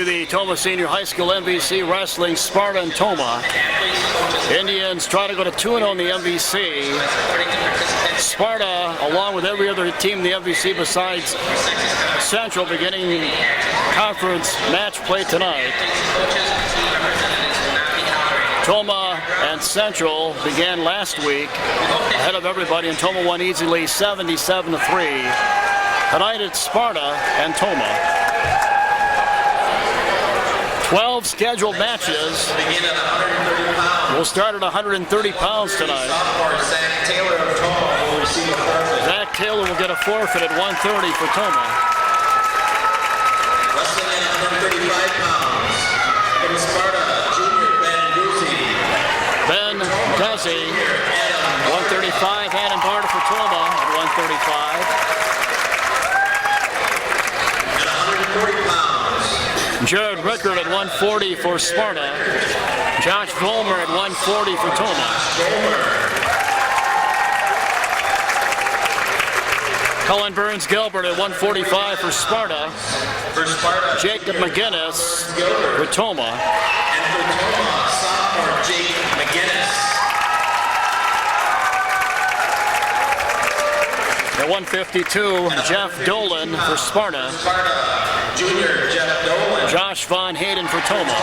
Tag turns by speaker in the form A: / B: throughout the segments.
A: to the Tomah Senior High School MVC Wrestling, Sparta and Tomah. Indians try to go to 2-0 in the MVC. Sparta, along with every other team in the MVC besides Central, beginning conference match play tonight. Tomah and Central began last week ahead of everybody, and Tomah won easily 77-3. Tonight it's Sparta and Tomah. 12 scheduled matches. We'll start at 130 pounds tonight. Zach Taylor will get a forfeit at 130 for Tomah.
B: Wrestling at 135 pounds. From Sparta, junior Ben Guzy.
A: Ben Guzy, 135. Haden Barta for Tomah at 135.
B: At 140 pounds.
A: Jared Rickert at 140 for Sparta. Josh Vollmer at 140 for Tomah. Collin Burns-Gilbert at 145 for Sparta. Jacob McGinnis for Tomah.
B: And for Tomah, sophomore Jake McGinnis.
A: At 152, Jeff Dolan for Sparta.
B: Junior Jeff Dolan.
A: Josh Von Haden for Tomah.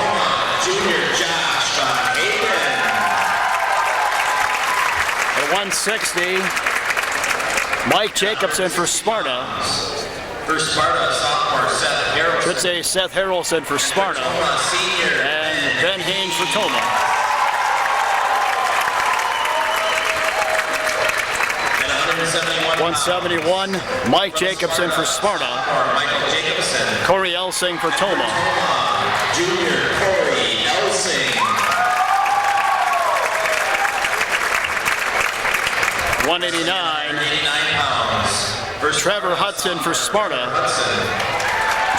B: Junior Josh Von Haden.
A: At 160, Mike Jacobson for Sparta.
B: For Sparta, sophomore Seth Harelson.
A: Should say Seth Harelson for Sparta.
B: Senior.
A: And Ben Haines for Tomah.
B: At 171,
A: Mike Jacobson for Sparta.
B: Michael Jacobson.
A: Corey Elsing for Tomah.
B: Junior Corey Elsing.
A: 189.
B: 89 pounds.
A: Trevor Hutson for Sparta.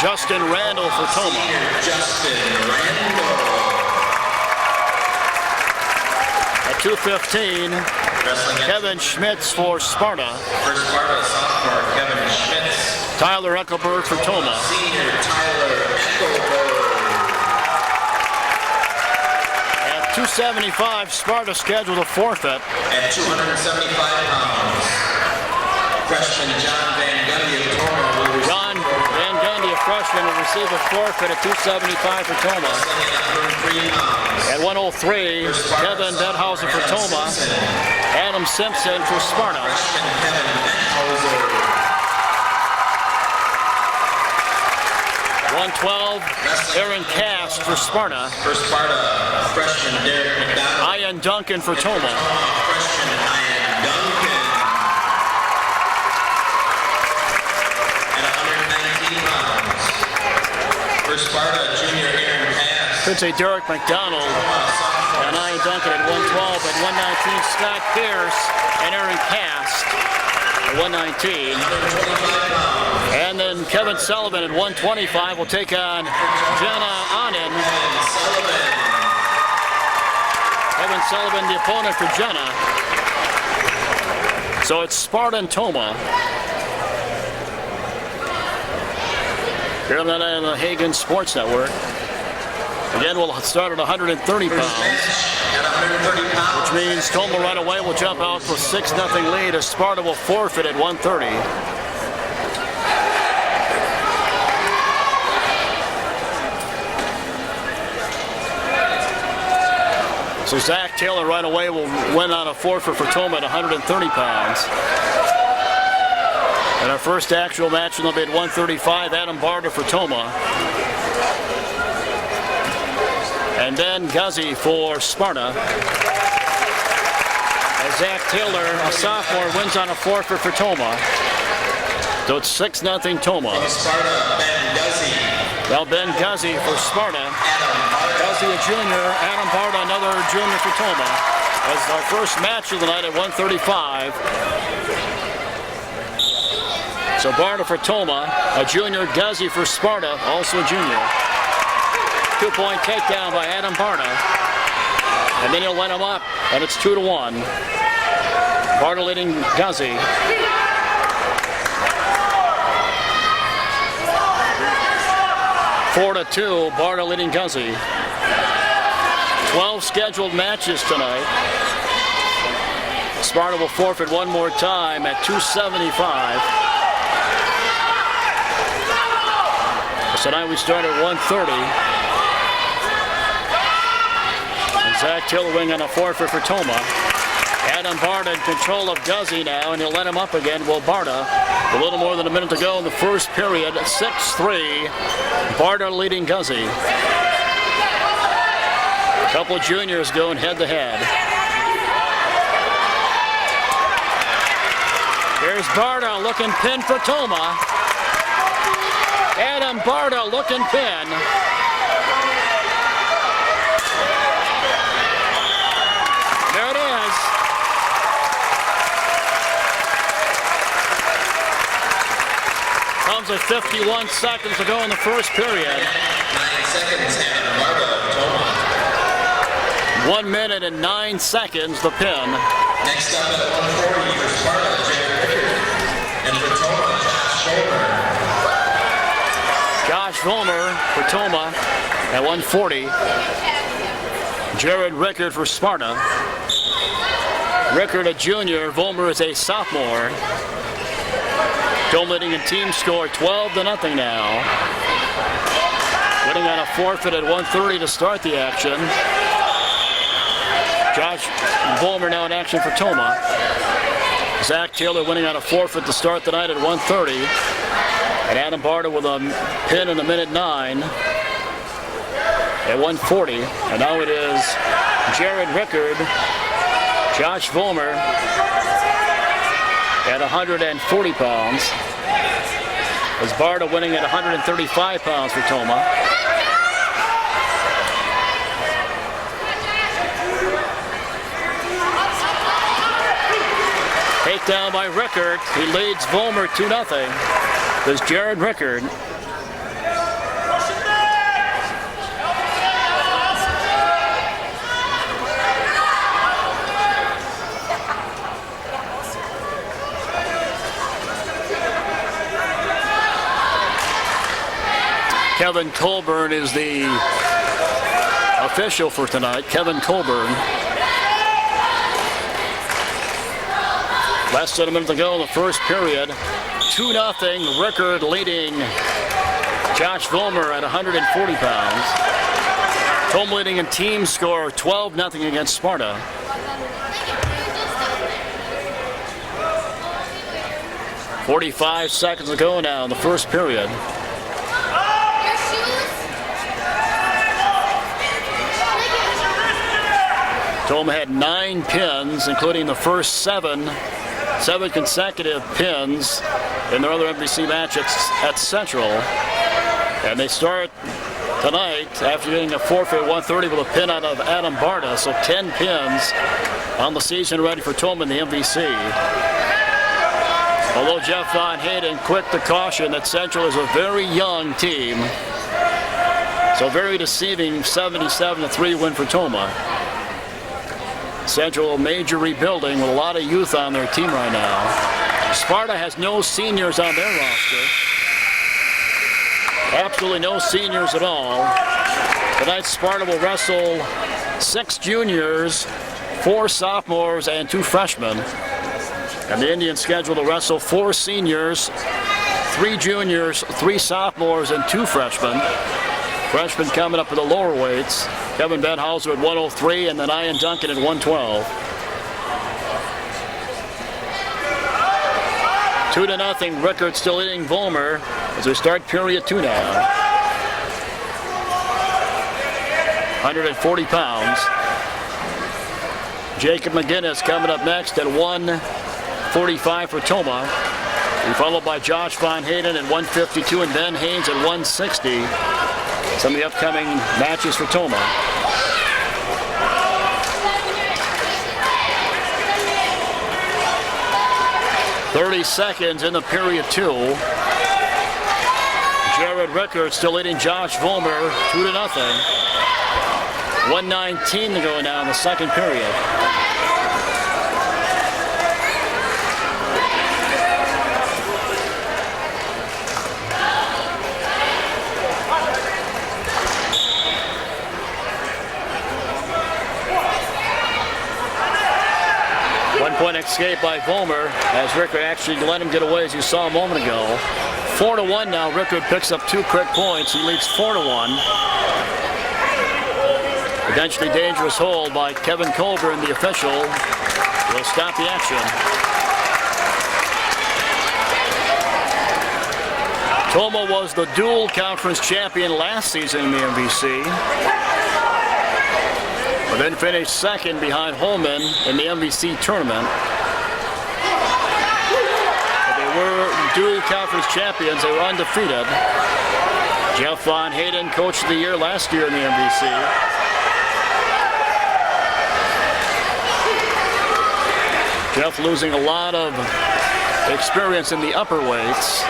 A: Justin Randall for Tomah.
B: Justin Randall.
A: At 215, Kevin Schmitz for Sparta.
B: For Sparta, sophomore Kevin Schmitz.
A: Tyler Eckelberg for Tomah.
B: Senior Tyler Eckelberg.
A: At 275, Sparta scheduled a forfeit.
B: At 275 pounds, freshman John Van Gundy of Tomah will receive
A: John Van Gundy, a freshman, will receive a forfeit at 275 for Tomah. At 103, Kevin Betthauser for Tomah. Adam Simpson for Sparta.
B: Freshman Kevin Betthauser.
A: 112, Aaron Kast for Sparta.
B: For Sparta, freshman Dereck McDonald.
A: Duncan for Tomah.
B: Freshman Duncan. At 119 pounds. For Sparta, junior Aaron Kast.
A: Could say Dereck McDonald. And Duncan at 112. At 119, Scott Pierce and Aaron Kast at 119. And then Kevin Sullivan at 125 will take on Jenna Ahnen. Kevin Sullivan, the opponent for Jenna. So it's Sparta and Tomah. Here on the Hagen Sports Network. Again, we'll start at 130 pounds. Which means Tomah right away will jump out for 6-0 lead as Sparta will forfeit at 130. So Zach Taylor right away will win on a forfeit for Tomah at 130 pounds. And our first actual match will be at 135, Adam Barta for Tomah. And then Guzy for Sparta. As Zach Taylor, a sophomore, wins on a forfeit for Tomah. So it's 6-0 Tomah.
B: Sparta, Ben Guzy.
A: Now Ben Guzy for Sparta. Guzy a junior, Adam Barta another junior for Tomah. As our first match of the night at 135. So Barta for Tomah, a junior, Guzy for Sparta, also a junior. 2-point takedown by Adam Barta. And then he'll let him up, and it's 2-1. Barta leading Guzy. 4-2, Barta leading Guzy. 12 scheduled matches tonight. Sparta will forfeit one more time at 2:75. Tonight we start at 1:30. And Zach Tillwing on a forfeit for Toma. Adam Barta in control of Guzy now, and he'll let him up again. Well, Barta, a little more than a minute to go in the first period, 6-3. Barta leading Guzy. A couple of juniors going head-to-head. Here's Barta looking pin for Toma. Adam Barta looking pin. There it is. Comes with 51 seconds to go in the first period.
B: 9 seconds, Adam Barta, Toma.
A: 1 minute and 9 seconds, the pin.
B: Next up at 1:40 for Sparta, Rickert. And for Toma,
A: Josh Vollmer for Toma at 1:40. Jared Rickert for Sparta. Rickert a junior, Vollmer is a sophomore. Toma leading in team score 12-0 now. Winning on a forfeit at 1:30 to start the action. Josh Vollmer now in action for Toma. Zach Taylor winning on a forfeit to start the night at 1:30. And Adam Barta with a pin in a minute 9 at 1:40. And now it is Jared Rickert, Josh Vollmer at 140 pounds. As Barta winning at 135 pounds for Toma. Takedown by Rickert. He leads Vollmer 2-0. There's Jared Rickert. Kevin Colburn is the official for tonight. Kevin Colburn. Less than a minute to go in the first period. 2-0, Rickert leading Josh Vollmer at 140 pounds. Toma leading in team score 12-0 against Sparta. .45 seconds to go now in the first period. Toma had 9 pins, including the first 7 consecutive pins in their other MVC match at Central. And they start tonight after getting a forfeit 1:30 with a pin out of Adam Barta. So 10 pins on the season ready for Toma in the MVC. Although Jeff Von Haden quick to caution that Central is a very young team. So very deceiving 77-3 win for Toma. Central major rebuilding with a lot of youth on their team right now. Sparta has no seniors on their roster. Absolutely no seniors at all. Tonight Sparta will wrestle 6 juniors, 4 sophomores, and 2 freshmen. And the Indians scheduled to wrestle 4 seniors, 3 juniors, 3 sophomores, and 2 freshmen. Freshmen coming up with the lower weights. Kevin Betthauser at 103 and then Ian Duncan at 112. 2-0, Rickert still leading Vollmer as we start period 2 now. 140 pounds. Jacob McGinnis coming up next at 145 for Toma. Followed by Josh Von Haden at 152 and Ben Haines at 160. Some of the upcoming matches for Toma. .30 seconds in the period 2. Jared Rickert still leading Josh Vollmer 2-0. 1:19 to go now in the second period. 2-point escape by Vollmer as Rickert actually let him get away, as you saw a moment ago. 4-1 now. Rickert picks up 2 quick points. He leads 4-1. Eventually dangerous hold by Kevin Colburn, the official, will stop the action. Tomah was the dual conference champion last season in the MVC, but then finished second behind Holman in the MVC tournament. But they were dual conference champions. They were undefeated. Jeff Von Haden, coach of the year last year in the MVC. Jeff losing a lot of experience in the upper weights.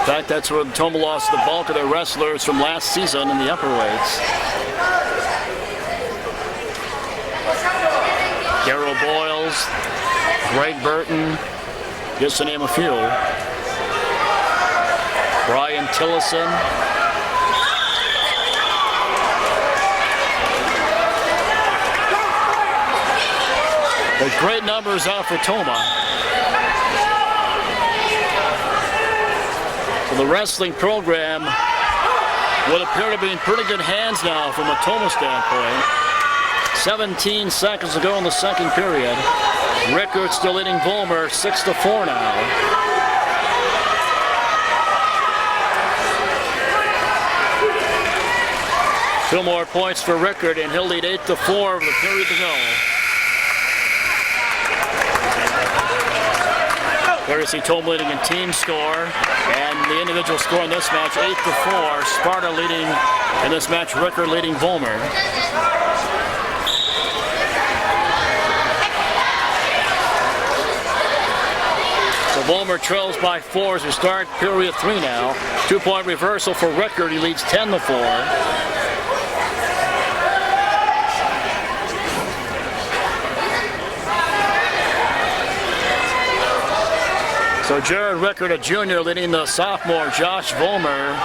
A: In fact, that's where Tomah lost the bulk of their wrestlers from last season in the upper weights. Darryl Boyles, Greg Burton, just to name a few. Brian Tillison. But great numbers out for Tomah. So the wrestling program would appear to be in pretty good hands now from a Tomah standpoint. 17 seconds to go in the second period. Rickert still leading Vollmer 6-4 now. Two more points for Rickert, and he'll lead 8-4 with a period to go. There you see Tomah leading in team score, and the individual score in this match, 8-4. Sparta leading in this match, Rickert leading Vollmer. So Vollmer trails by 4 as we start period 3 now. 2-point reversal for Rickert. He leads 10-4. So Jared Rickert, a junior, leading the sophomore Josh Vollmer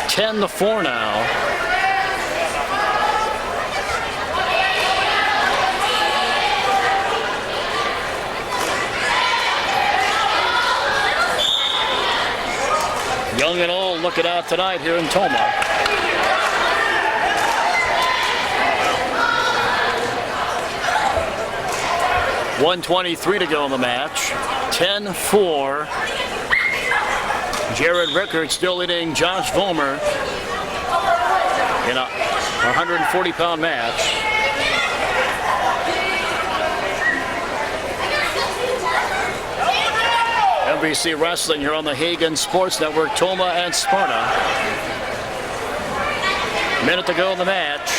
A: 10-4 now. Young and old looking out tonight here in Tomah. .123 to go in the match. 10-4. Jared Rickert still leading Josh Vollmer in a 140-pound match. MVC Wrestling here on the Hagen Sports Network, Tomah and Sparta. Minute to go in the match.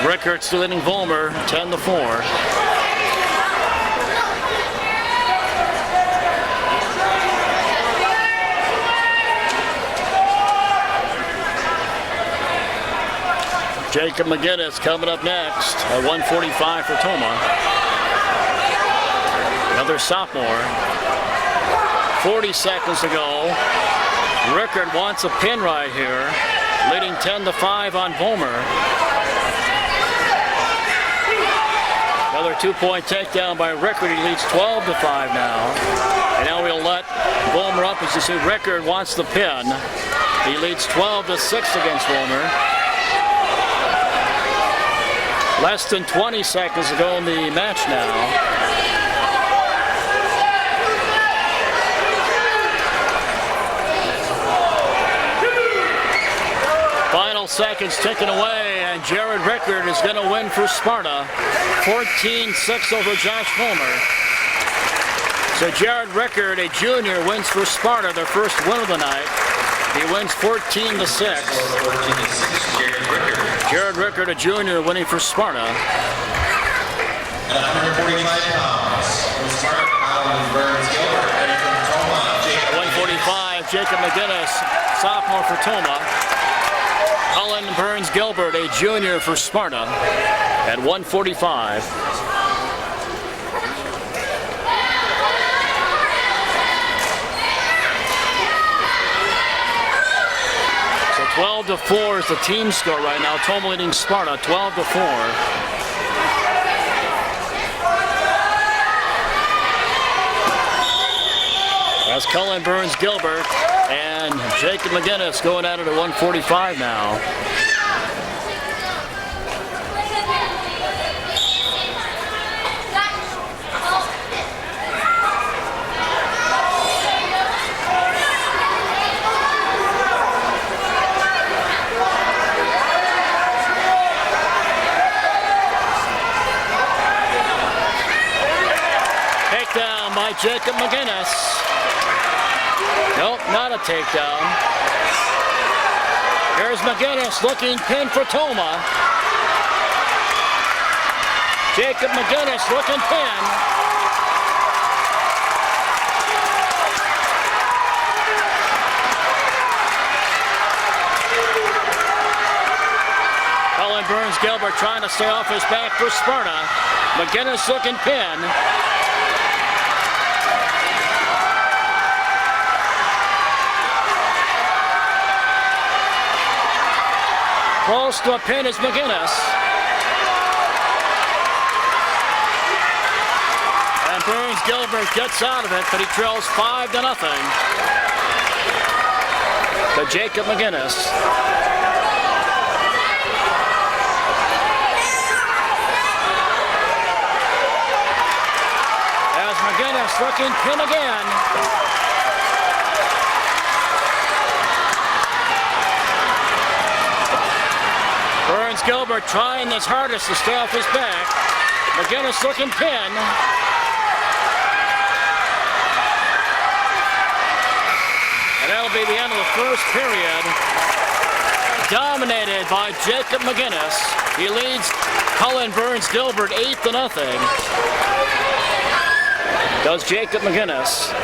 A: Rickert still leading Vollmer 10-4. Jacob McGinnis coming up next at 1:45 for Tomah. Another sophomore. 40 seconds to go. Rickert wants a pin right here, leading 10-5 on Vollmer. Another 2-point takedown by Rickert. He leads 12-5 now. And now we'll let Vollmer up as you see Rickert wants the pin. He leads 12-6 against Vollmer. Less than 20 seconds to go in the match now. Final seconds ticking away, and Jared Rickert is going to win for Sparta. 14-6 over Josh Vollmer. So Jared Rickert, a junior, wins for Sparta, their first win of the night. He wins 14-6. Jared Rickert, a junior, winning for Sparta.
B: At 145 pounds, from Sparta, Burns-Gilbert, and from Tomah,
A: 145, Jacob McGinnis, sophomore for Tomah. Collin Burns-Gilbert, a junior for Sparta, at 145. 12-4 is the team score right now. Tomah leading Sparta 12-4. As Collin Burns-Gilbert and Jacob McGinnis going at it at 145 now. Takedown by Jacob McGinnis. Nope, not a takedown. Here's McGinnis looking pin for Toma. Jacob McGinnis looking pin. Collin Burns-Gilbert trying to stay off his back for Sparta. McGinnis looking pin. Close to a pin is McGinnis. And Burns-Gilbert gets out of it, but he trails 5-0 to Jacob McGinnis. As McGinnis looking pin again. Burns-Gilbert trying his hardest to stay off his back. McGinnis looking pin. And that'll be the end of the first period. Dominated by Jacob McGinnis. He leads Collin Burns-Gilbert 8-0. Does Jacob McGinnis.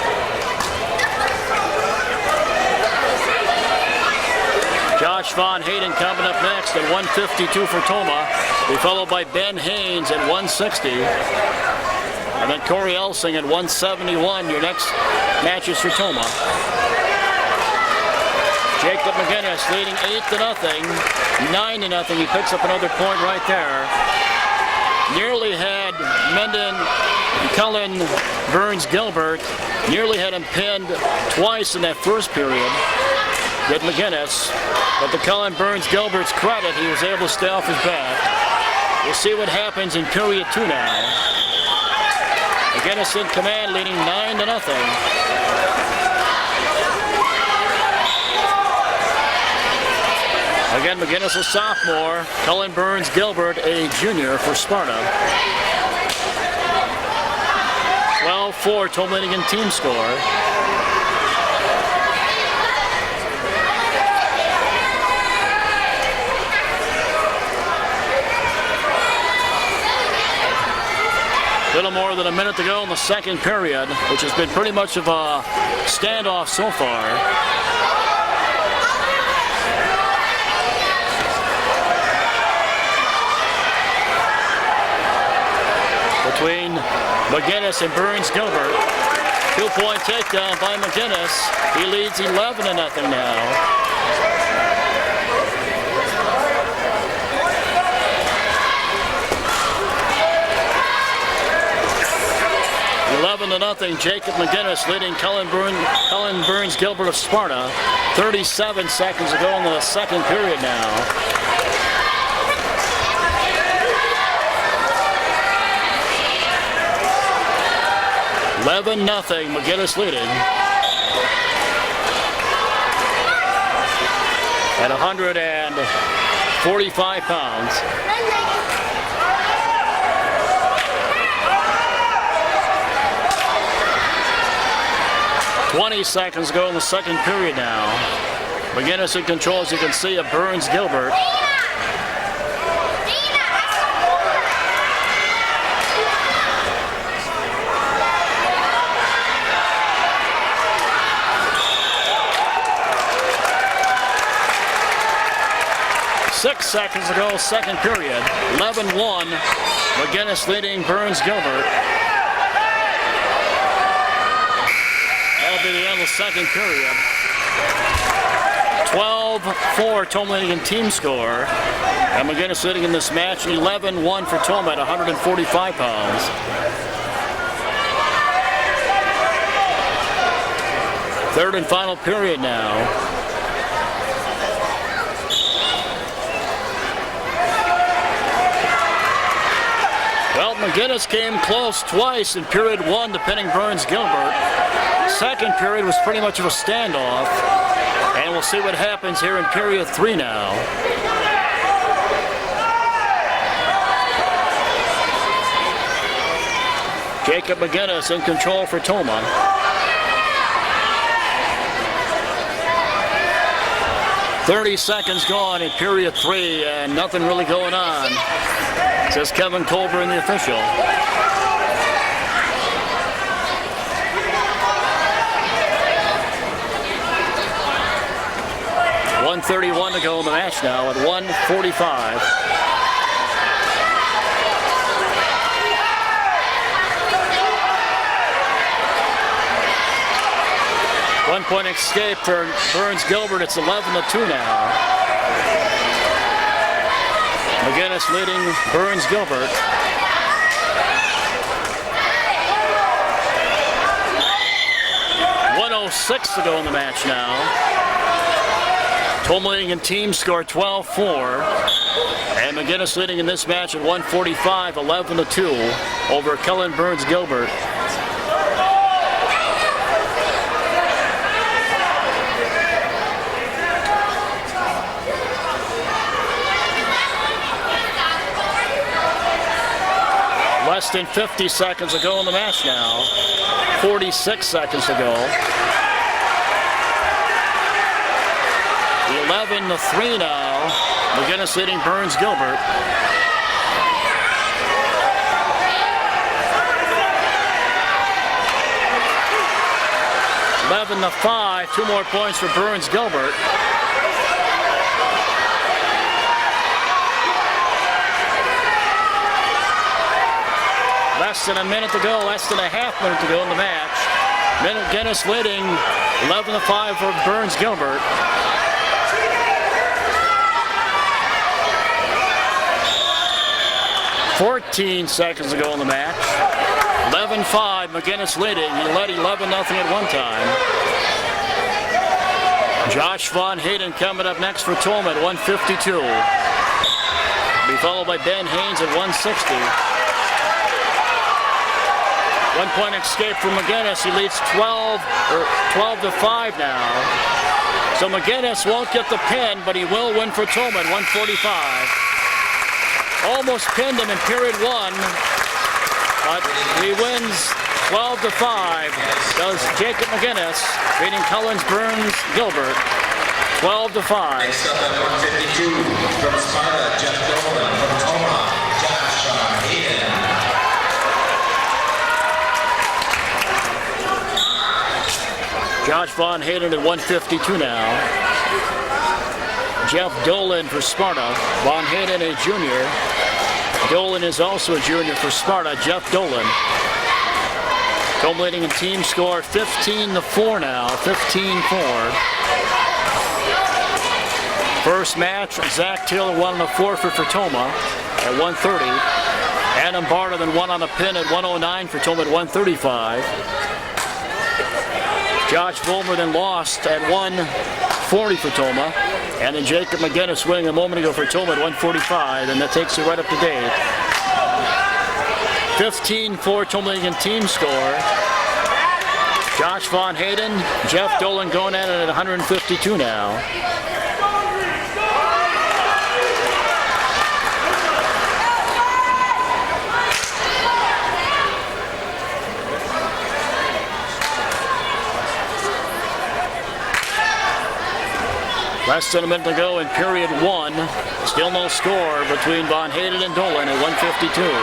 A: Josh Von Haden coming up next at 152 for Toma. Be followed by Ben Haines at 160. And then Corey Elsing at 171. Your next matches for Toma. Jacob McGinnis leading 8-0. 9-0. He picks up another point right there. Nearly had Collin Burns-Gilbert. Nearly had him pinned twice in that first period. Did McGinnis, but to Collin Burns-Gilbert's credit, he was able to stay off his back. We'll see what happens in period 2 now. McGinnis in command, leading 9-0. Again, McGinnis a sophomore, Collin Burns-Gilbert a junior for Sparta. 12-4 Toma team score. Little more than a minute to go in the second period, which has been pretty much of a standoff so far. Between McGinnis and Burns-Gilbert. 2-point takedown by McGinnis. He leads 11-0 now. 11-0, Jacob McGinnis leading Collin Burns-Gilbert of Sparta. 37 seconds to go in the second period now. $11-0, McGinnis leading. At 145 pounds. 20 seconds ago in the second period now. McGinnis in control, as you can see, of Burns-Gilbert. Six seconds ago, second period. 11-1, McGinnis leading Burns-Gilbert. That'll be the end of the second period. 12-4 Toma team score. And McGinnis leading in this match. 11-1 for Toma at 145 pounds. Third and final period now. Well, McGinnis came close twice in period one, defending Burns-Gilbert. Second period was pretty much of a standoff. And we'll see what happens here in period three now. Jacob McGinnis in control for Toma. "30 seconds gone in period three, and nothing really going on," says Kevin Colburn, the official. .131 to go in the match now at 1:45. One-point escape for Burns-Gilbert. It's 11-2 now. McGinnis leading Burns-Gilbert. .106 to go in the match now. Toma leading in team score 12-4. And McGinnis leading in this match at 1:45, 11-2 over Collin Burns-Gilbert. Less than 50 seconds to go in the match now. 46 seconds to go. 11-3 now. McGinnis leading Burns-Gilbert. .11-5. 2 more points for Burns-Gilbert. Less than a minute to go, less than a half minute to go in the match. McGinnis leading 11-5 for Burns-Gilbert. .14 seconds to go in the match. 11-5, McGinnis leading. He led 11-0 at one time. Josh Von Haden coming up next for Toma at 1:52. Be followed by Ben Haines at 1:60. 1-point escape from McGinnis. He leads 12-5 now. So McGinnis won't get the pin, but he will win for Toma at 1:45. Almost pinned him in period one, but he wins 12-5. Does Jacob McGinnis, beating Collin Burns-Gilbert 12-5.
B: Next up at 1:52 from Sparta, Jeff Dolan. From Toma, Josh Haden.
A: Josh Von Haden at 1:52 now. Jeff Dolan for Sparta. Von Haden, a junior. Dolan is also a junior for Sparta. Jeff Dolan. Toma leading in team score 15-4 now. 15-4. First match, Zach Taylor won on a forfeit for Toma at 1:30. Adam Barta then won on a pin at 1:09 for Toma at 1:35. Josh Vollmer then lost at 1:40 for Toma. And then Jacob McGinnis winning a moment ago for Toma at 1:45, and that takes it right up to date. 15-4 Toma leading in team score. Josh Von Haden, Jeff Dolan going at it at 152 now. Less than a minute to go in period one. Still no score between Von Haden and Dolan at 1:52.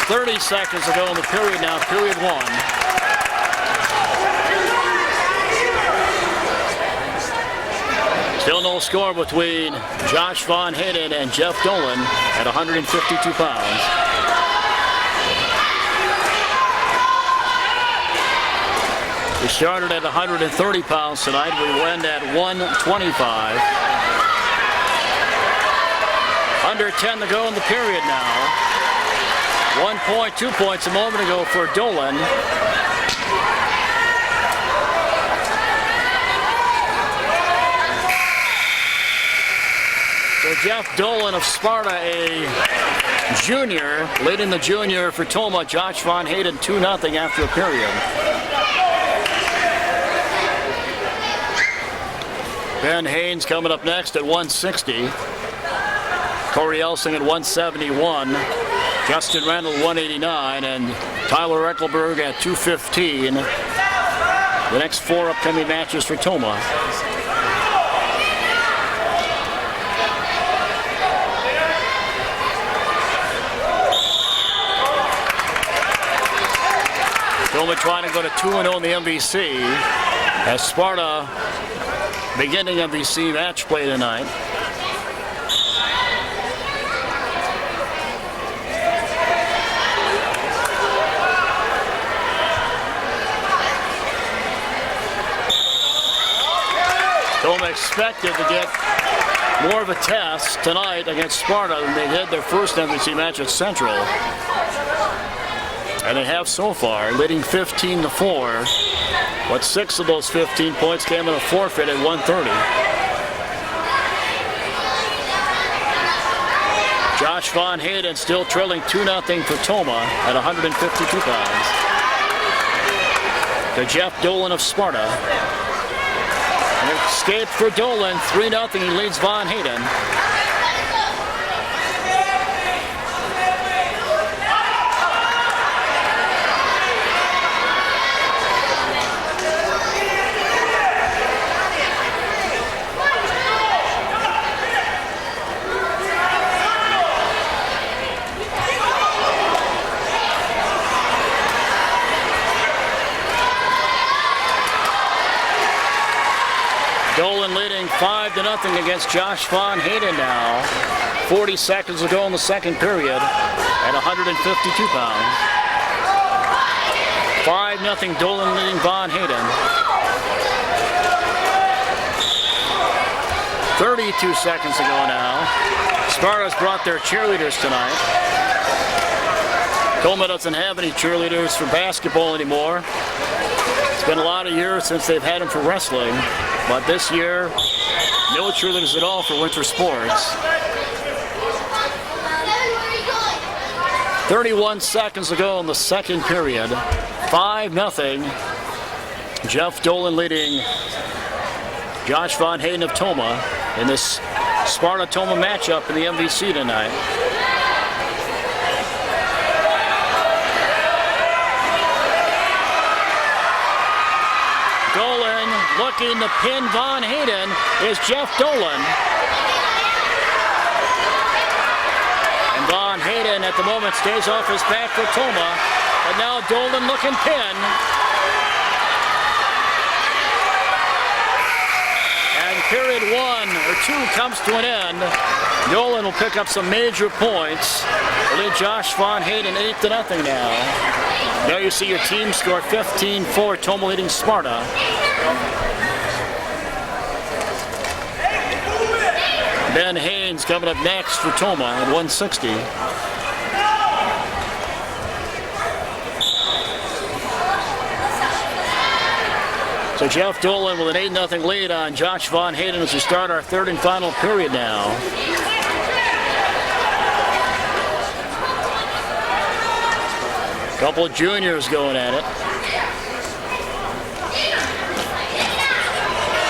A: .30 seconds to go in the period now, period one. Still no score between Josh Von Haden and Jeff Dolan at 152 pounds. We started at 130 pounds tonight. We went at 125. Under 10 to go in the period now. 1 point, 2 points a moment ago for Dolan. So Jeff Dolan of Sparta, a junior, leading the junior for Toma. Josh Von Haden 2-0 after a period. Ben Haines coming up next at 160. Corey Elsing at 171. Justin Randall 189, and Tyler Eckelberg at 215. The next 4 upcoming matches for Toma. Toma trying to go to 2-0 in the MVC as Sparta beginning MVC match play tonight. Toma expected to get more of a test tonight against Sparta than they did their first MVC match at Central. And they have so far, leading 15-4. But 6 of those 15 points came in a forfeit at 1:30. Josh Von Haden still trailing 2-0 for Toma at 152 pounds. To Jeff Dolan of Sparta. An escape for Dolan, 3-0, he leads Von Haden. Dolan leading 5-0 against Josh Von Haden now. 40 seconds to go in the second period at 152 pounds. 5-0 Dolan leading Von Haden. 32 seconds to go now. Sparta's brought their cheerleaders tonight. Toma doesn't have any cheerleaders for basketball anymore. It's been a lot of years since they've had them for wrestling. But this year, no cheerleaders at all for winter sports. 31 seconds to go in the second period. 5-0. Jeff Dolan leading Josh Von Haden of Toma in this Sparta-Toma matchup in the MVC tonight. Dolan looking to pin Von Haden is Jeff Dolan. And Von Haden at the moment stays off his back for Toma. But now Dolan looking pin. And period 1 or 2 comes to an end. Dolan will pick up some major points. Lead Josh Von Haden 8-0 now. There you see your team score 15-4, Toma leading Sparta. Ben Haines coming up next for Toma at 160. So Jeff Dolan with an 8-0 lead on Josh Von Haden as we start our third and final period now. Couple of juniors going at it.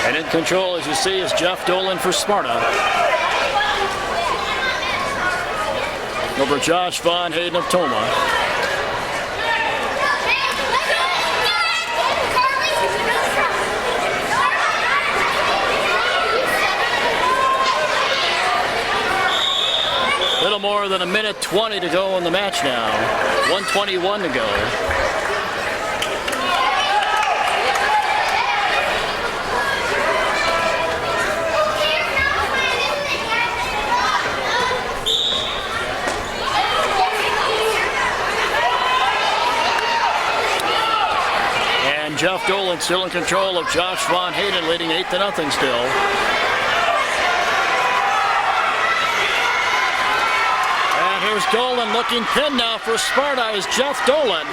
A: And in control, as you see, is Jeff Dolan for Sparta. Over Josh Von Haden of Toma. Little more than a minute 20 to go in the match now. 1:21 to go. And Jeff Dolan still in control of Josh Von Haden, leading 8-0 still. And here's Dolan looking pinned now for Sparta is Jeff Dolan.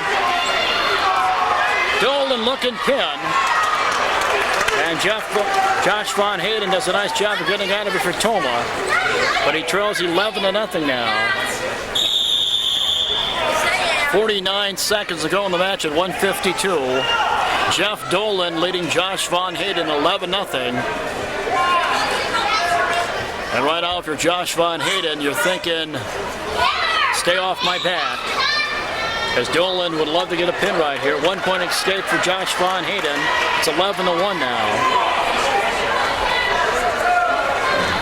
A: Dolan looking pinned. And Josh Von Haden does a nice job of getting out of it for Toma. But he trails 11-0 now. 49 seconds to go in the match at 1:52. Jeff Dolan leading Josh Von Haden 11-0. And right now, if you're Josh Von Haden, you're thinking, stay off my back. As Dolan would love to get a pin right here. 1 point escape for Josh Von Haden. It's 11-1 now.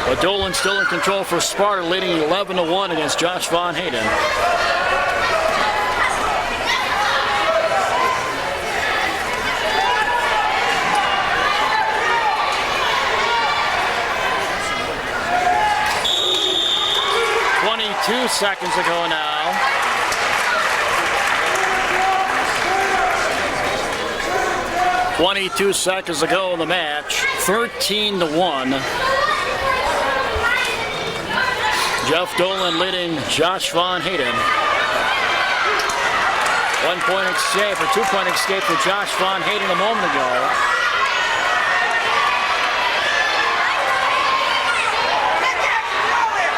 A: But Dolan still in control for Sparta, leading 11-1 against Josh Von Haden. Two seconds to go now. .22 seconds to go in the match. 13-1. Jeff Dolan leading Josh Von Haden. 1 point escape or 2 point escape for Josh Von Haden a moment ago.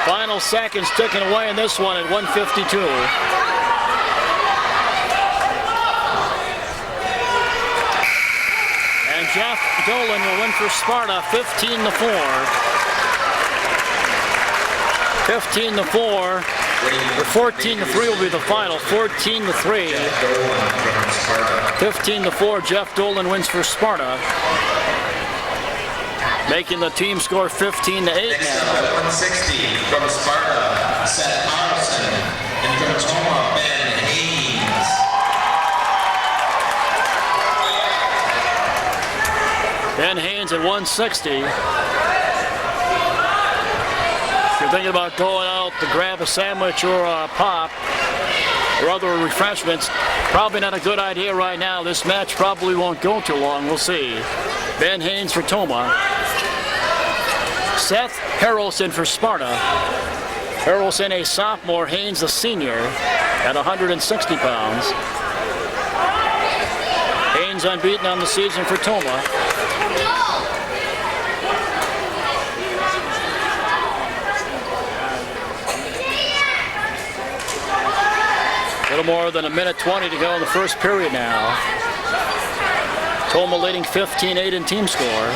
A: Final seconds ticking away in this one at 1:52. And Jeff Dolan will win for Sparta 15-4. 15-4. Or 14-3 will be the final. 14-3. 15-4. Jeff Dolan wins for Sparta. Making the team score 15-8 now.
B: Next up at 160 from Sparta, Seth Harelson, and from Toma, Haines.
A: Ben Haines at 160. If you're thinking about going out to grab a sandwich or a pop or other refreshments, probably not a good idea right now. This match probably won't go too long. We'll see. Ben Haines for Toma. Seth Harelson for Sparta. Harelson a sophomore, Haines a senior at 160 pounds. Haines unbeaten on the season for Toma. A little more than 1:20 to go in the first period now. Toma leading 15-8 in team score.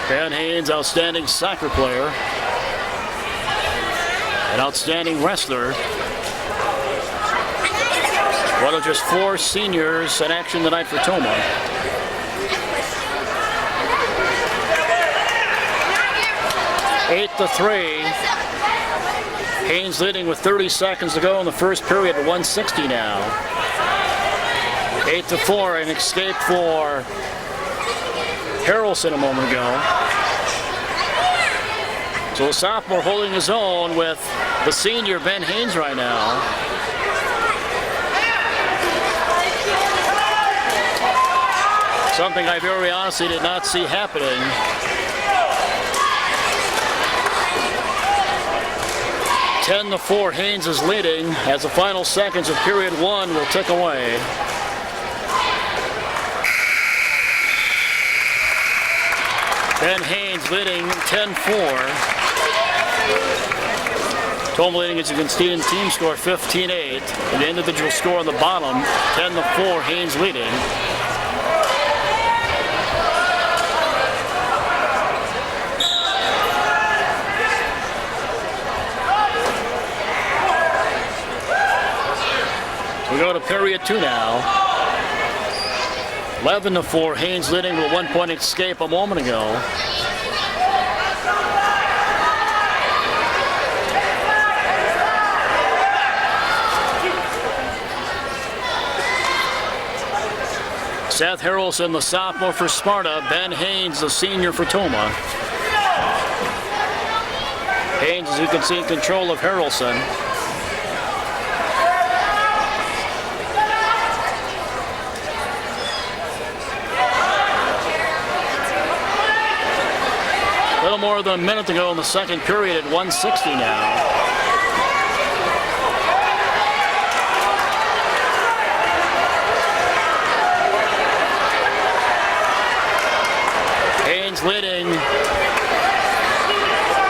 A: Ben Haines, outstanding soccer player, an outstanding wrestler. One of just 4 seniors in action tonight for Toma. Eight to 3. Haines leading with 30 seconds to go in the first period at 160 now. 8-4, an escape for Harelson a moment ago. So the sophomore holding his own with the senior Ben Haines right now. Something I very honestly did not see happening. .10-4, Haines is leading as the final seconds of period 1 will tick away. Ben Haines leading 10-4. Toma leading, as you can see in team score, 15-8. And the individual score on the bottom, 10-4, Haines leading. We go to period 2 now. 11-4, Haines leading with a 1 point escape a moment ago. Seth Harelson, the sophomore for Sparta. Ben Haines, the senior for Tomah. Haines, as you can see, in control of Harelson. A little more than a minute to go in the second period at 160 now. Haines leading,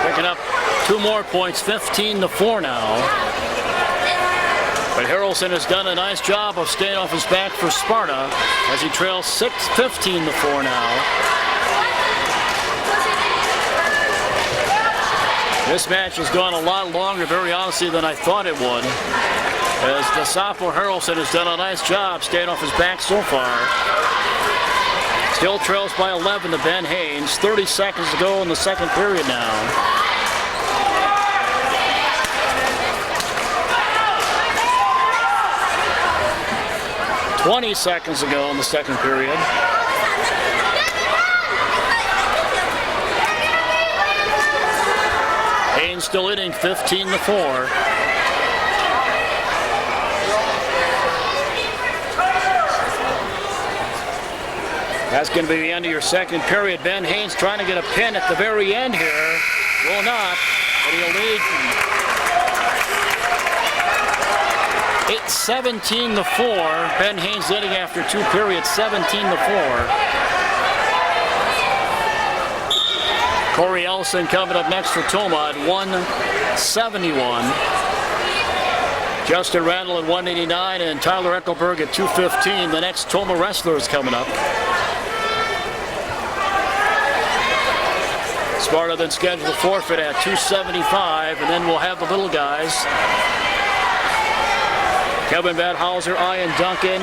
A: picking up 2 more points, 15-4 now. But Harelson has done a nice job of staying off his back for Sparta as he trails 15-4 now. This match has gone a lot longer, very honestly, than I thought it would, as the sophomore Harelson has done a nice job staying off his back so far. Still trails by 11 to Ben Haines. 30 seconds to go in the second period now. $20 seconds to go in the second period. Haines still leading 15-4. That's going to be the end of your second period. Ben Haines trying to get a pin at the very end here. Will not, but he'll lead. It's 17-4. Ben Haines leading after 2 periods, 17-4. Corey Ellison coming up next for Tomah at 171. Justin Randall at 189 and Tyler Eckelberg at 215. The next Tomah wrestler is coming up. Sparta then scheduled a forfeit at 275, and then we'll have the little guys. Kevin Betthauser, Ian Duncan,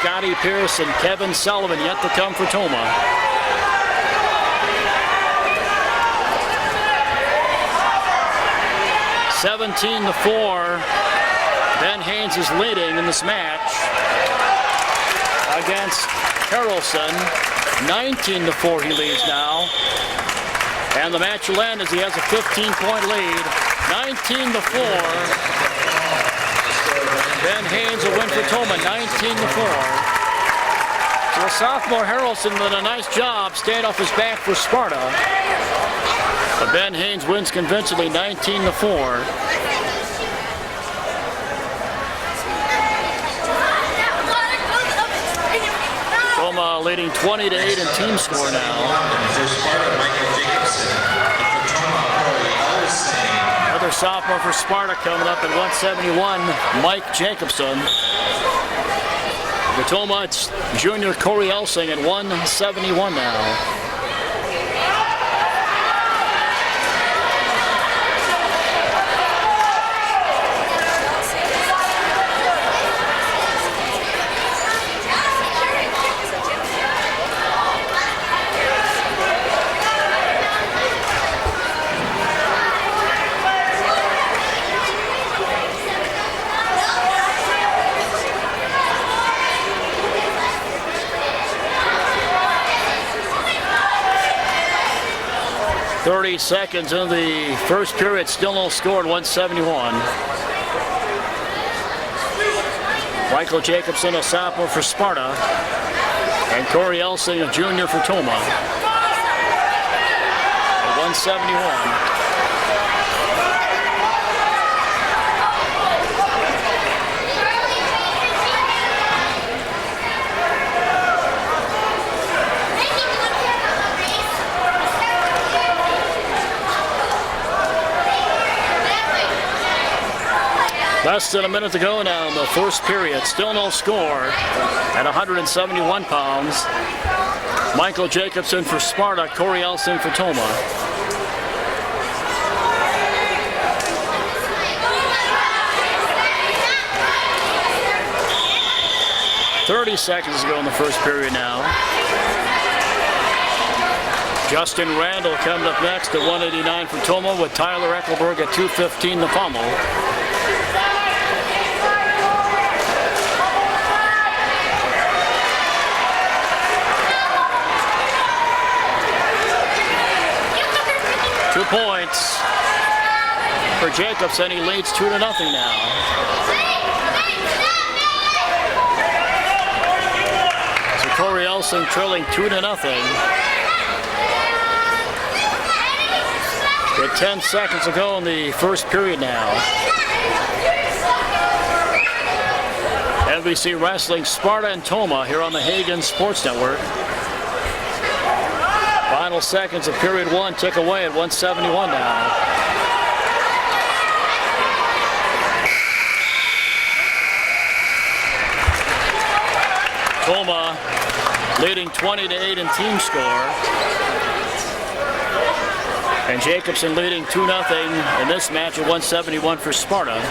A: Scotty Pierce, and Kevin Sullivan yet to come for Tomah. $17-4. Ben Haines is leading in this match against Harelson. 19-4 he leads now. And the match will end as he has a 15-point lead. 19-4. Ben Haines will win for Tomah, 19-4. So the sophomore Harelson did a nice job staying off his back for Sparta. But Ben Haines wins convincingly, 19-4. Tomah leading 20-8 in team score now. Another sophomore for Sparta coming up at 171, Mike Jacobson. For Tomah, it's junior Corey Ellison at 171 now. .30 seconds in the first period, still no score at 171. Michael Jacobson, a sophomore for Sparta, and Corey Ellison, a junior for Tomah. At 171. Less than a minute to go now in the first period. Still no score at 171 pounds. Michael Jacobson for Sparta, Corey Ellison for Tomah. .30 seconds to go in the first period now. Justin Randall coming up next at 189 for Tomah with Tyler Eckelberg at 215 the pommel. 2 points for Jacobson. He leads 2-0 now. So Harelson trailing 2-0. With 10 seconds to go in the first period now. NBC Wrestling, Sparta and Toma here on the Hagen Sports Network. Final seconds of period 1 tick away at 171 now. Toma leading 20-8 in team score. And Jacobson leading 2-0 in this match at 171 for Sparta.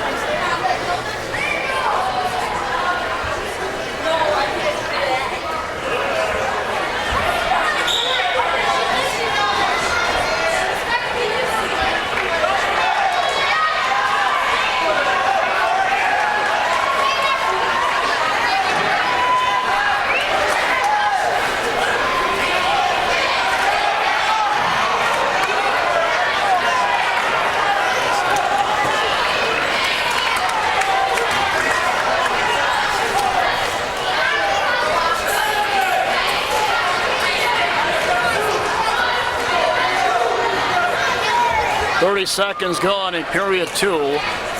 A: Seconds gone in period 2.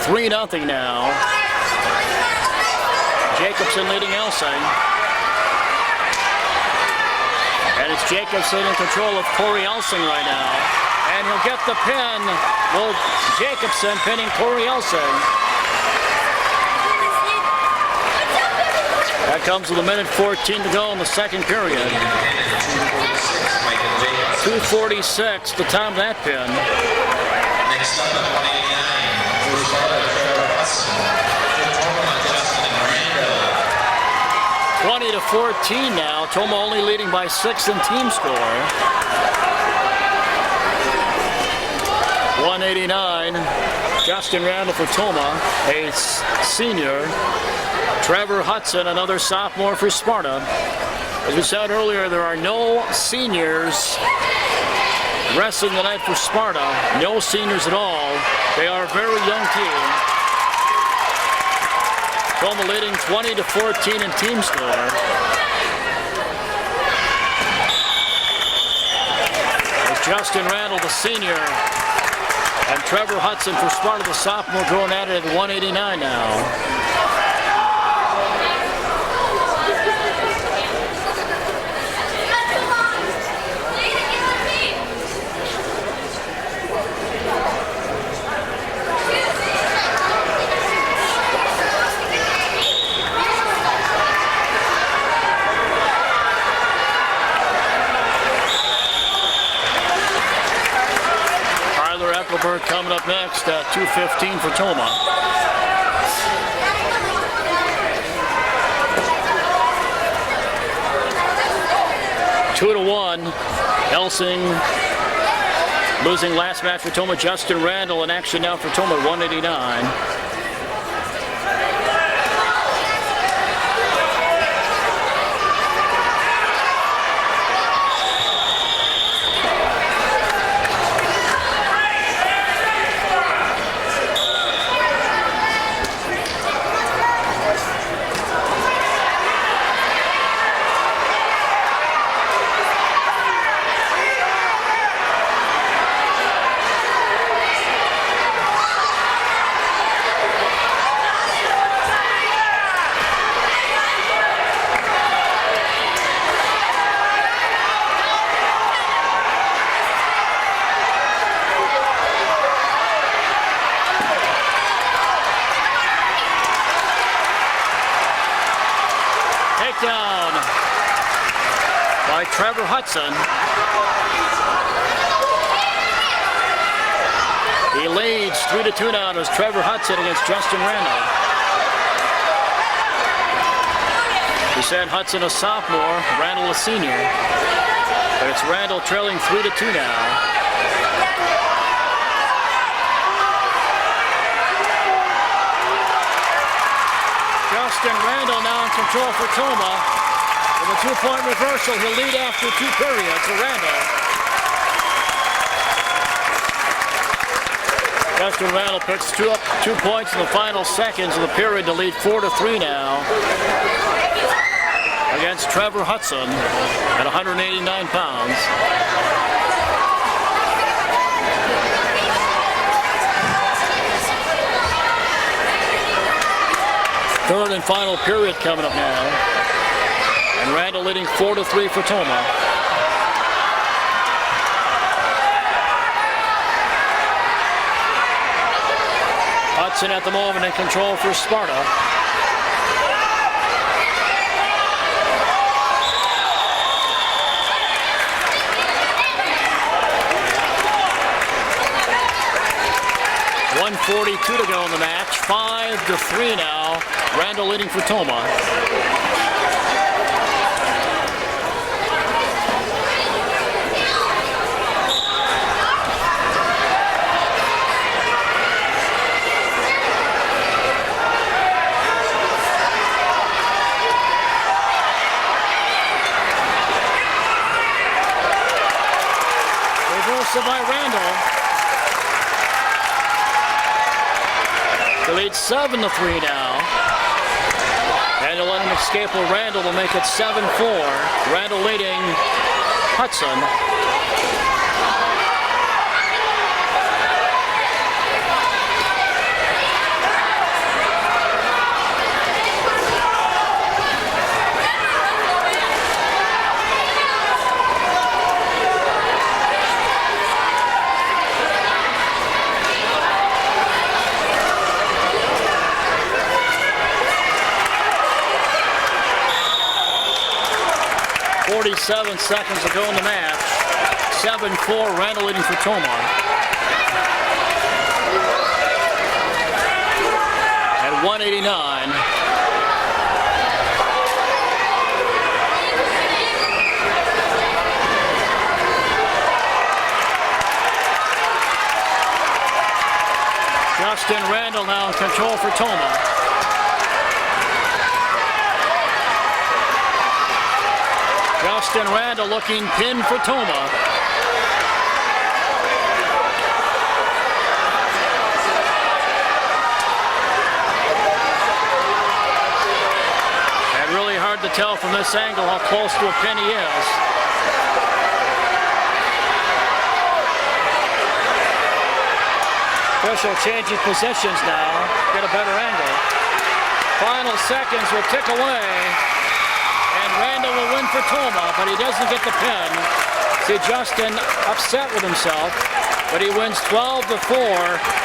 A: 3-0 now. Jacobson leading Elsing. And it's Jacobson in control of Harelson right now. And he'll get the pin. Well, Jacobson pinning Harelson. That comes with 1:14 to go in the second period. 2:46 the time of that pin.
B: Next up at 189, for Sparta, Trevor, Hutson. For Toma, Justin, and Randall. 20-14 now. Toma only leading by 6 in team score. 189. Justin Randall for Toma, a senior. Trevor Hutson, another sophomore for Sparta. As we said earlier, there are no seniors wrestling tonight for Sparta. No seniors at all. They are a very young team. Toma leading 20-14 in team score. As Justin Randall, the senior, and Trevor Hutson for Sparta, the sophomore, going at it at 189 now. Eckelberg coming up next at 2:15 for Toma. Two to 1. Elsing losing last match for Toma. Justin Randall in action now for Toma, 189. Trevor Hutson. He leads 3-2 now as Trevor Hutson against Justin Randall. We said Hutson a sophomore, Randall a senior. But it's Randall trailing 3-2 now. Justin Randall now in control for Toma. With a 2-point reversal, he'll lead after 2 periods for Randall. Justin Randall picks 2 points in the final seconds of the period to lead 4-3 now against Trevor Hutson at 189 pounds. Third and final period coming up now. And Randall leading 4-3 for Tomah. Hutson at the moment in control for Sparta. .142 to go in the match. 5-3 now. Randall leading for Tomah. Reversal by Randall. The lead 7-3 now. And to let him escape with Randall will make it 7-4. Randall leading Hutson. .47 seconds to go in the match. 7-4, Randall leading for Tomah. At 189. Justin Randall now in control for Tomah. Justin Randall looking pinned for Tomah. And really hard to tell from this angle how close to a pin he is. Official changing positions now. Get a better angle. Final seconds will tick away. Randall will win for Tomah, but he doesn't get the pin. See Justin upset with himself, but he wins 12-4.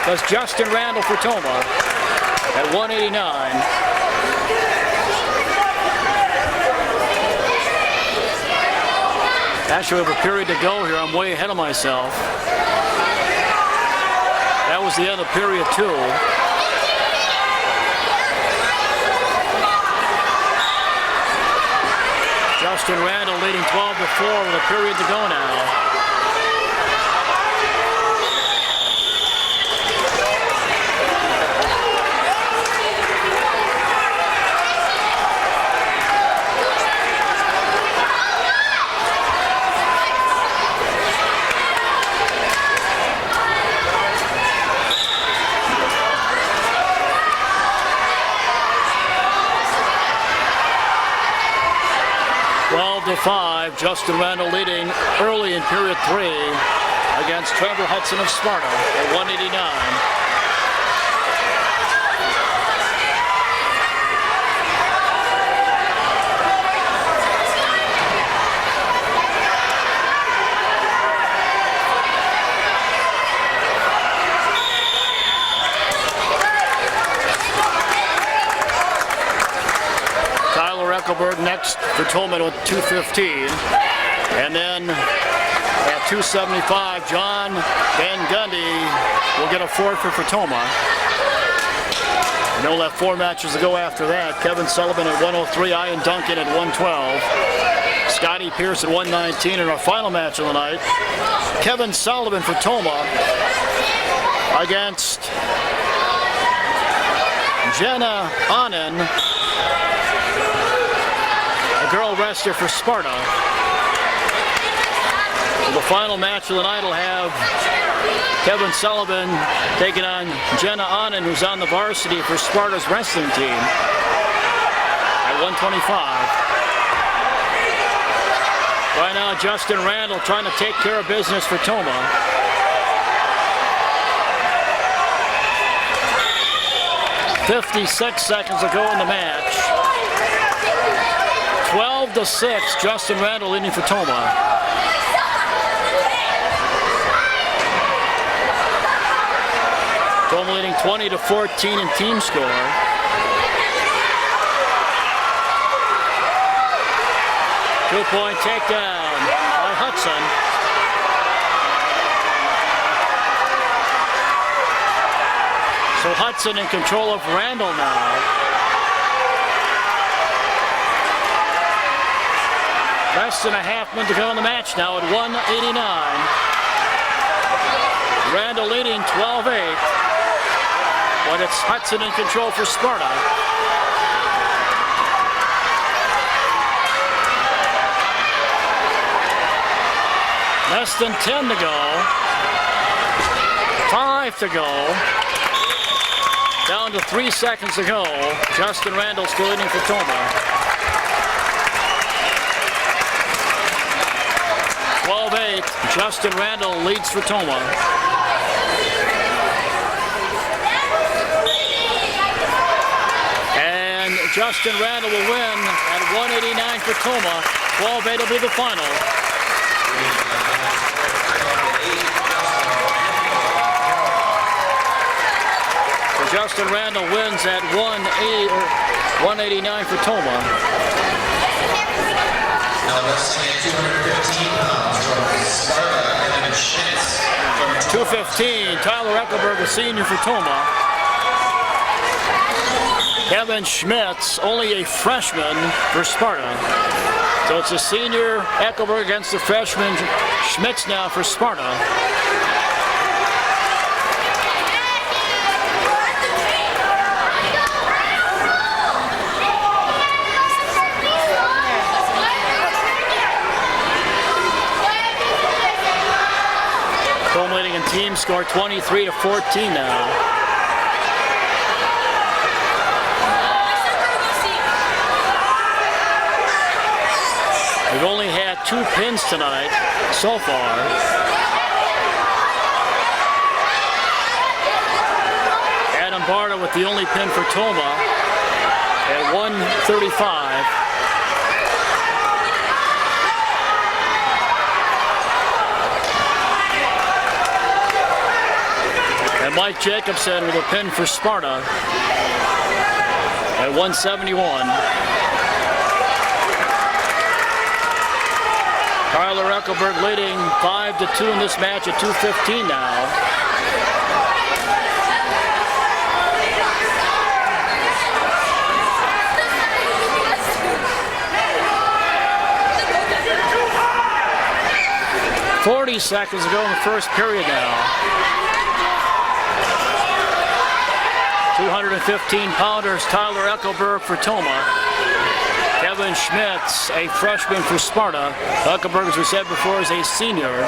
B: That's Justin Randall for Tomah at 189. Actually, we have a period to go here. I'm way ahead of myself. That was the end of period 2. Justin Randall leading 12-4 with a period to go now. To 5, Justin Randall leading early in period 3 against Trevor Hutson of Sparta at 189. Eckelberg next for Tolman with 2:15. And then at 2:75, John Van Gundy will get a forfeit for Tomah. And they'll have 4 matches to go after that. Kevin Sullivan at 103, Ian Duncan at 112. Scotty Pierce at 119 in our final match of the night. Kevin Sullivan for Tomah against Jenna Ahnen, girl wrestler for Sparta. The final match of the night will have Kevin Sullivan taking on Jenna Ahnen, who's on the varsity for Sparta's wrestling team at 125. Right now, Justin Randall trying to take care of business for Tomah. .56 seconds to go in the match. 12-6, Justin Randall leading for Tomah. Tomah leading 20-14 in team score. Two-point takedown by Hutson. So Hutson in control of Randall now. Less than a half minute to go in the match now at 189. Randall leading 12-8. But it's Hutson in control for Sparta. Less than 10 to go. 5 to go. Down to 3 seconds to go. Justin Randall still leading for Tomah. 12-8. Justin Randall leads for Tomah. And Justin Randall will win at 189 for Tomah. 12-8 will be the final. Justin Randall wins at 189 for Tomah.
C: Now wrestling at 215 pounds from Sparta, and Schmitz from
B: 215, Tyler Eckelberg, a senior for Tomah. Kevin Schmitz, only a freshman for Sparta. So it's a senior Eckelberg against the freshman Schmitz now for Sparta.
A: Culminating in team score 23-14 now. We've only had 2 pins tonight so far. Adam Barta with the only pin for Tomah at 135. And Mike Jacobson with a pin for Sparta at 171. Tyler Eckelberg leading 5-2 in this match at 2:15 now. .40 seconds to go in the first period now. 215-pounders, Tyler Eckelberg for Tomah. Kevin Schmitz, a freshman for Sparta. Eckelberg, as we said before, is a senior.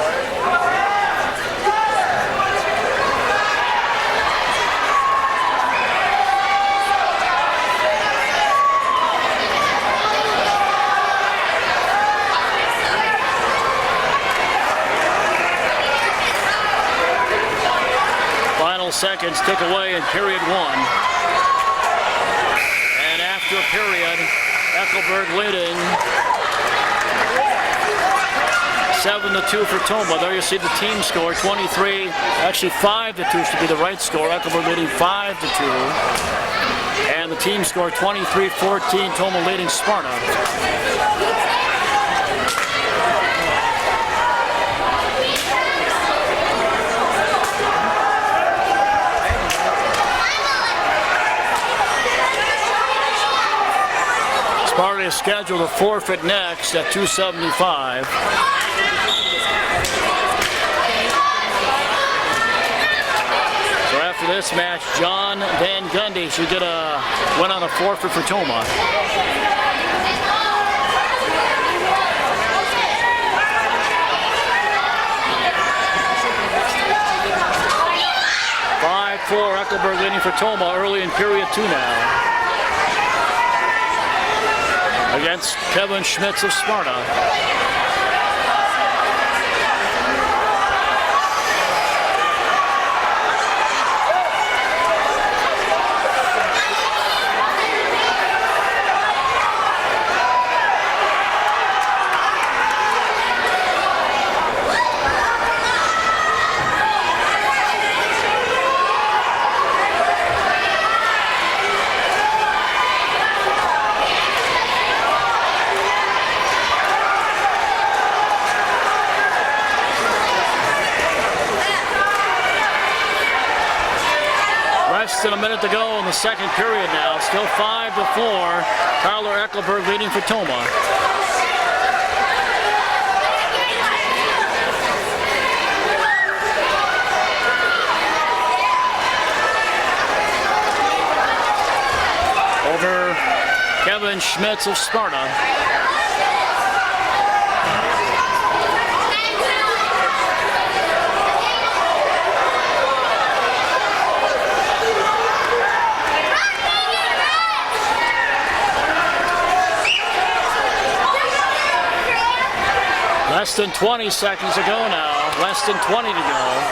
A: Final seconds tick away in period 1. And after a period, Eckelberg leading 7-2 for Tomah. There you see the team score, 23, actually 5-2 should be the right score. Eckelberg leading 5-2. And the team score, 23-14, Tomah leading Sparta. Sparta is scheduled to forfeit next at 275. So after this match, John Van Gundy should get a win on a forfeit for Tomah.
B: 5-4, Eckelberg leading for Toma early in period 2 now. Against Kevin Schmitz of Sparta. Less than a minute to go in the second period now. Still 5-4. Tyler Eckelberg leading for Toma. Over Kevin Schmitz of Sparta. Less than 20 seconds to go now. Less than 20 to go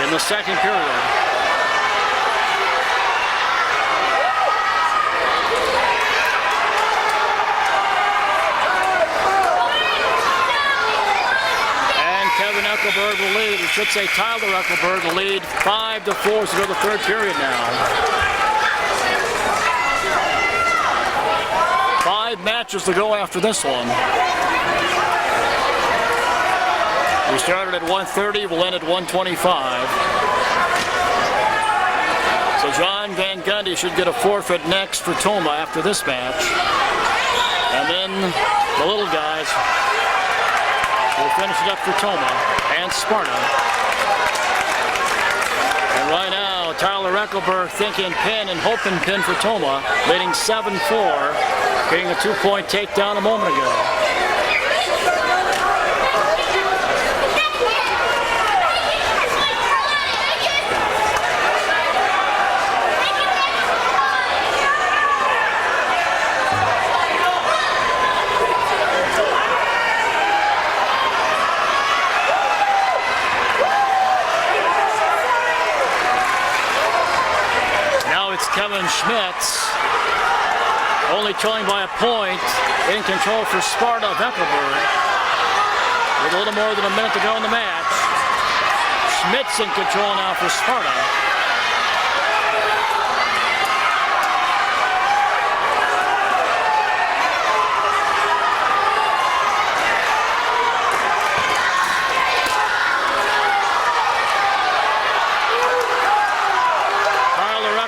B: in the second period. And Kevin Eckelberg will lead. We should say Tyler Eckelberg will lead 5-4 as we go to the third period now. 5 matches to go after this one. We started at 1:30, we'll end at 1:25. So John Van Gundy should get a forfeit next for Toma after this match. And then the little guys will finish it up for Toma and Sparta. And right now, Tyler Eckelberg thinking pin and hoping pin for Toma, leading 7-4, getting a 2-point takedown a moment ago. Kevin Schmitz, only trailing by a point, in control for Sparta of Eckelberg. With a little more than a minute to go in the match. Schmitz in control now for Sparta.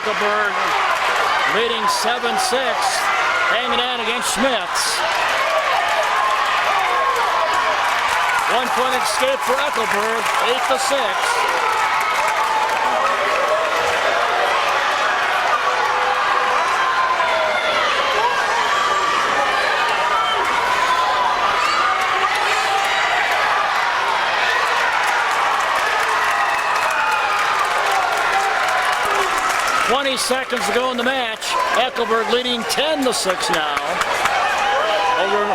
B: Eckelberg leading 7-6, hanging on against Schmitz. 1-point escape for Eckelberg, 8-6. Seconds to go in the match. Eckelberg leading 10-6 now over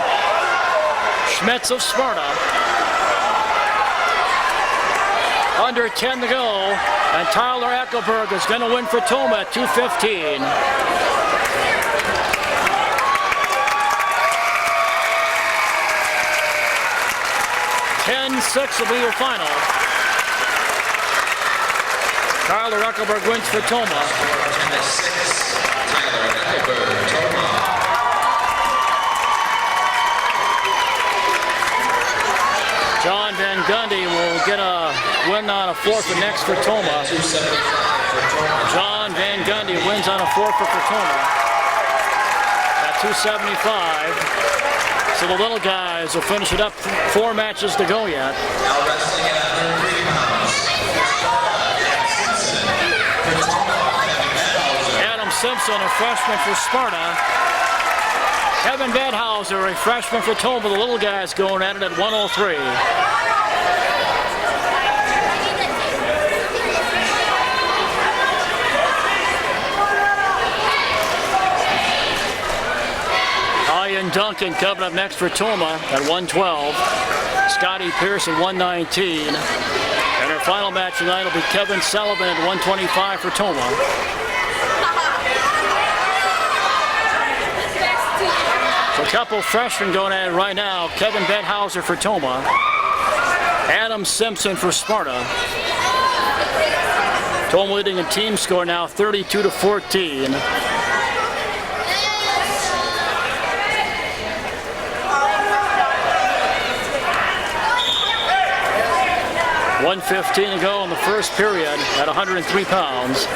B: Schmitz of Sparta. Under 10 to go, and Tyler Eckelberg is going to win for Toma at 2:15. 10-6 will be your final. Tyler Eckelberg wins for Toma.
C: 10-6, Tyler Eckelberg, Toma.
B: John Van Gundy will get a win on a forfeit next for Toma. John Van Gundy wins on a forfeit for Toma at 275. So the little guys will finish it up. 4 matches to go yet.
C: Now wrestling at 103 pounds.
B: Simpson, a freshman for Sparta. Kevin Betthauser, a freshman for Toma. The little guys going at it at 103. Duncan coming up next for Toma at 112. Scotty Pierce at 119. And our final match tonight will be Kevin Sullivan at 125 for Toma. So a couple freshmen going at it right now. Kevin Betthauser for Toma. Adam Simpson for Sparta. Toma leading a team score now 32-14. .115 to go in the first period at 103 pounds.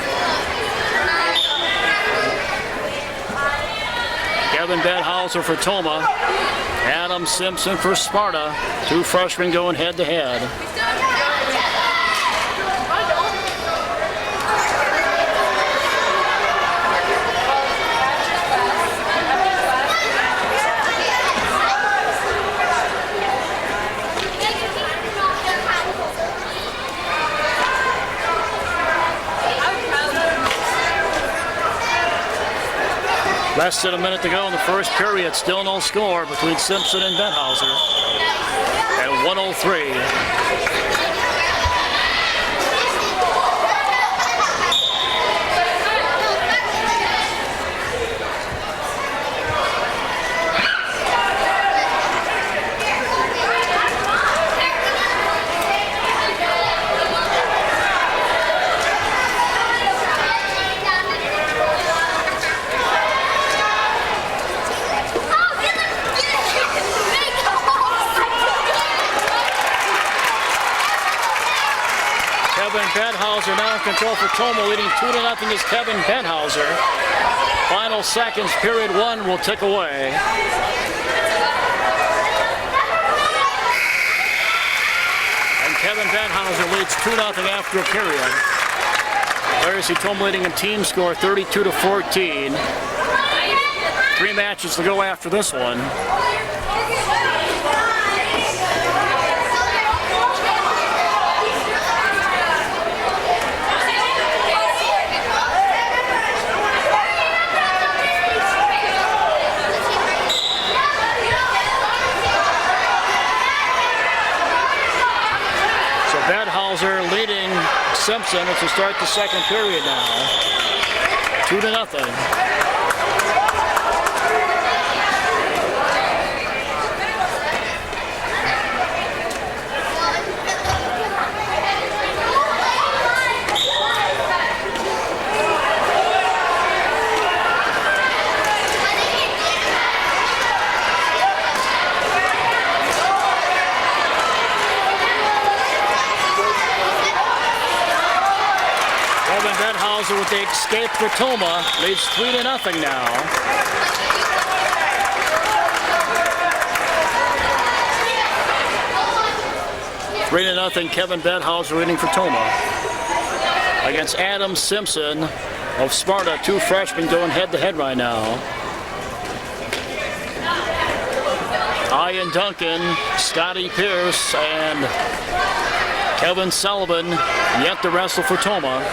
B: Kevin Betthauser for Toma. Adam Simpson for Sparta. Two freshmen going head-to-head. Less than a minute to go in the first period. Still no score between Simpson and Betthauser at 103. Betthauser now in control for Toma, leading 2-0 is Kevin Betthauser. Final seconds, period one will tick away. And Kevin Betthauser leads 2-0 after a period. There you see Toma leading in team score 32-14. 3 matches to go after this one. Betthauser leading Simpson as we start the second period now. 2-0. Betthauser with the escape for Toma leads 3-0 now. .3-0 Kevin Betthauser leading for Toma against Adam Simpson of Sparta. Two freshmen going head-to-head right now. Ian Duncan, Scotty Pierce, and Kevin Sullivan yet to wrestle for Toma.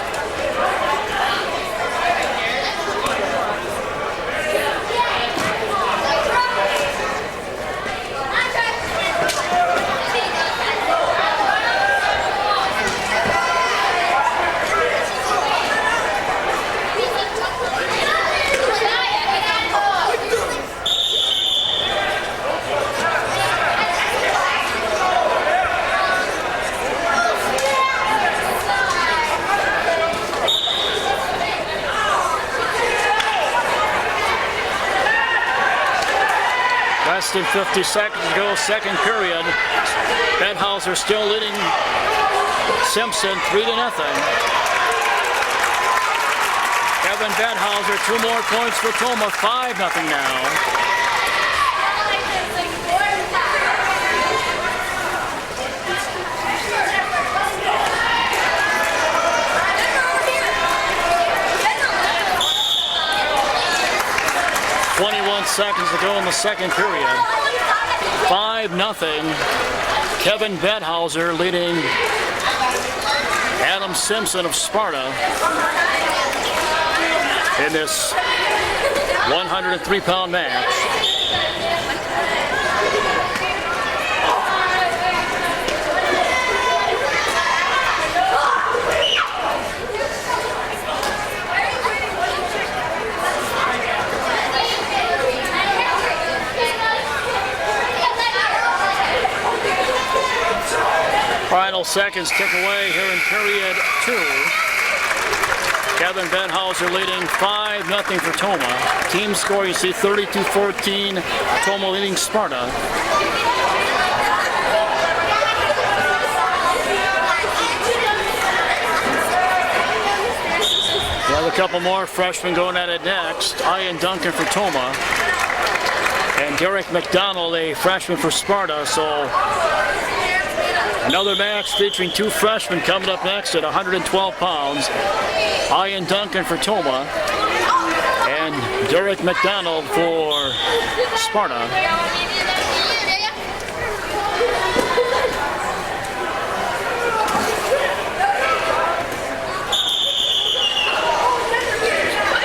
B: Less than 50 seconds to go, second period. Betthauser still leading Simpson 3-0. Kevin Betthauser, 2 more points for Toma, 5-0 now. Seconds to go in the second period. 5-0. Kevin Betthauser leading Adam Simpson of Sparta in this 103-pound match. 12 seconds tick away here in period 2. Kevin Betthauser leading 5-0 for Tomah. Team score, you see 32-14. Tomah leading Sparta. We have a couple more freshmen going at it next. Ahnen Duncan for Tomah. And Dereck McDonald, a freshman for Sparta. So another match featuring 2 freshmen coming up next at 112 pounds. Ahnen Duncan for Tomah and Dereck McDonald for Sparta.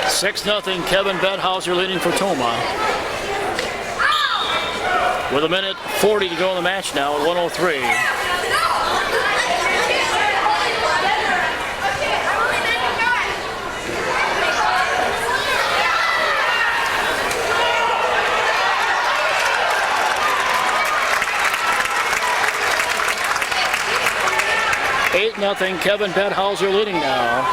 B: (6-0) Kevin Betthauser leading for Tomah. With 1:40 to go in the match now at 103. (8-0) Kevin Betthauser leading now.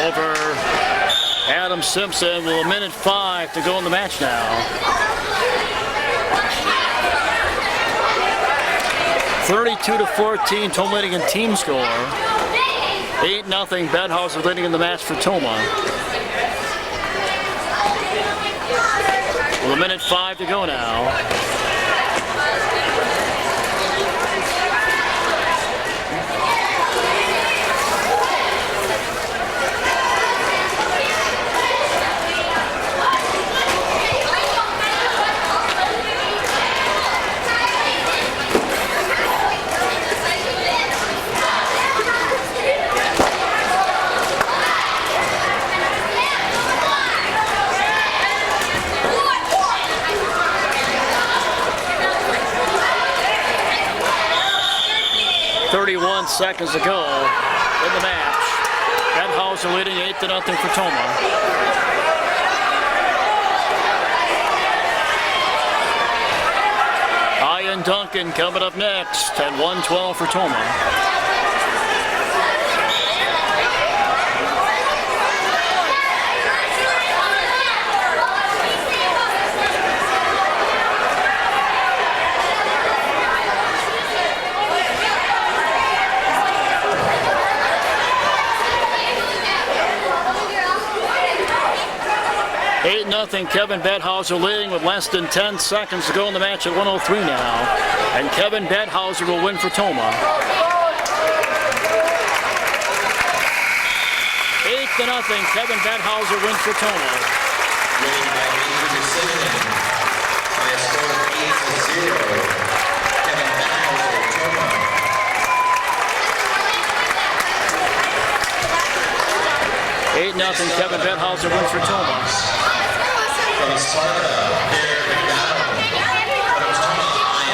B: Over Adam Simpson with 1:05 to go in the match now. (32-14) Tomah leading in team score. 8-0 Betthauser leading in the match for Tomah. With 1:05 to go now. Seconds to go in the match. Betthauser leading 8-0 for Tomah. Ahnen Duncan coming up next at 1:12 for Tomah. Kevin Betthauser leading with less than 10 seconds to go in the match at 103 now. And Kevin Betthauser will win for Tomah. 8-0, Kevin Betthauser wins for Tomah.
C: Winning by major decision by a score of 8-0. Kevin Betthauser, Tomah.
B: 8-0, Kevin Betthauser wins for Tomah.
C: From Sparta, Dereck McDonald.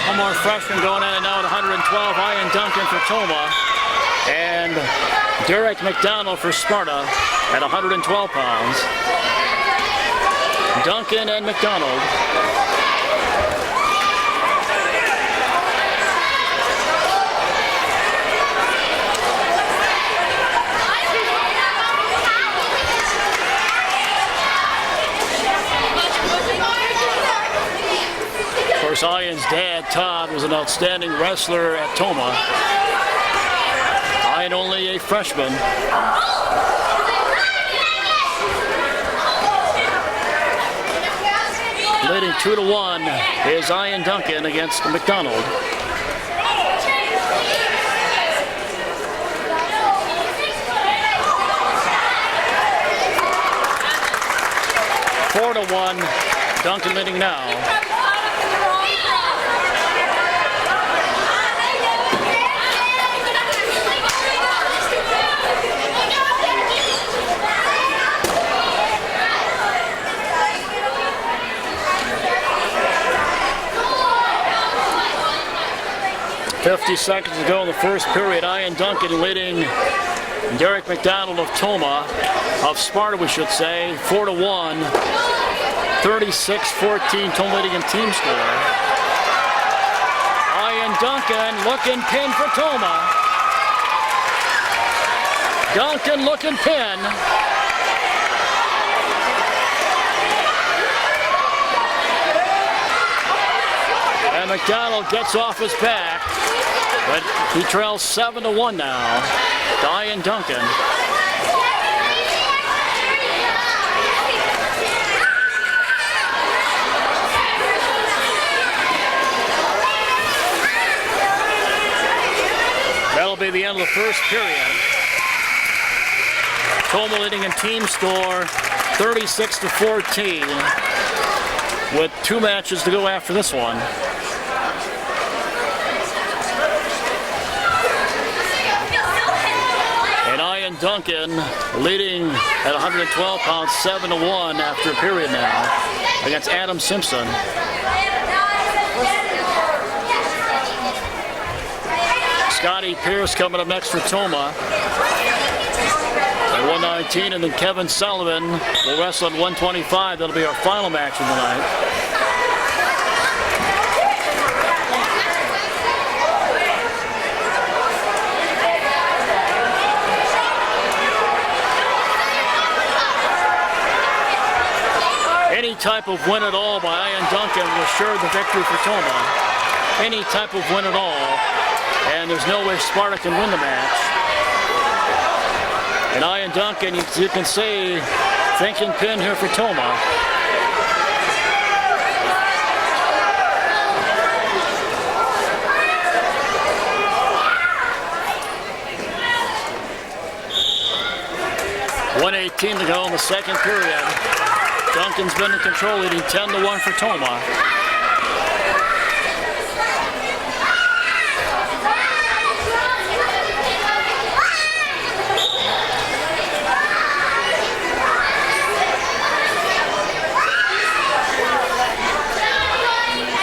B: Couple more freshmen going at it now at 112. Ahnen Duncan for Tomah and Dereck McDonald for Sparta at 112 pounds. Duncan and McDonald. Ahnen's dad, Todd, was an outstanding wrestler at Tomah. Ahnen only a freshman. Leading 2-1 is Ahnen Duncan against McDonald. (4-1), Duncan leading now. 50 seconds to go in the first period. Ahnen Duncan leading Dereck McDonald of Toma, of Sparta we should say, 4-1. 36-14, Toma leading in team score. Ahnen Duncan looking pin for Toma. Duncan looking pin. And McDonald gets off his back, but he trails 7-1 now to Ahnen Duncan. That'll be the end of the first period. Toma leading in team score 36-14 with 2 matches to go after this one. And Ahnen Duncan leading at 112 pounds 7-1 after a period now against Adam Simpson. Scotty Pierce coming up next for Toma at 119, and then Kevin Sullivan will wrestle at 125. That'll be our final match of the night. Any type of win at all by Ahnen Duncan will assure the victory for Toma. Any type of win at all. And there's no way Sparta can win the match. And Ahnen Duncan, you can say, thinking pin here for Toma. .118 to go in the second period. Duncan's been in control, leading 10-1 for Toma.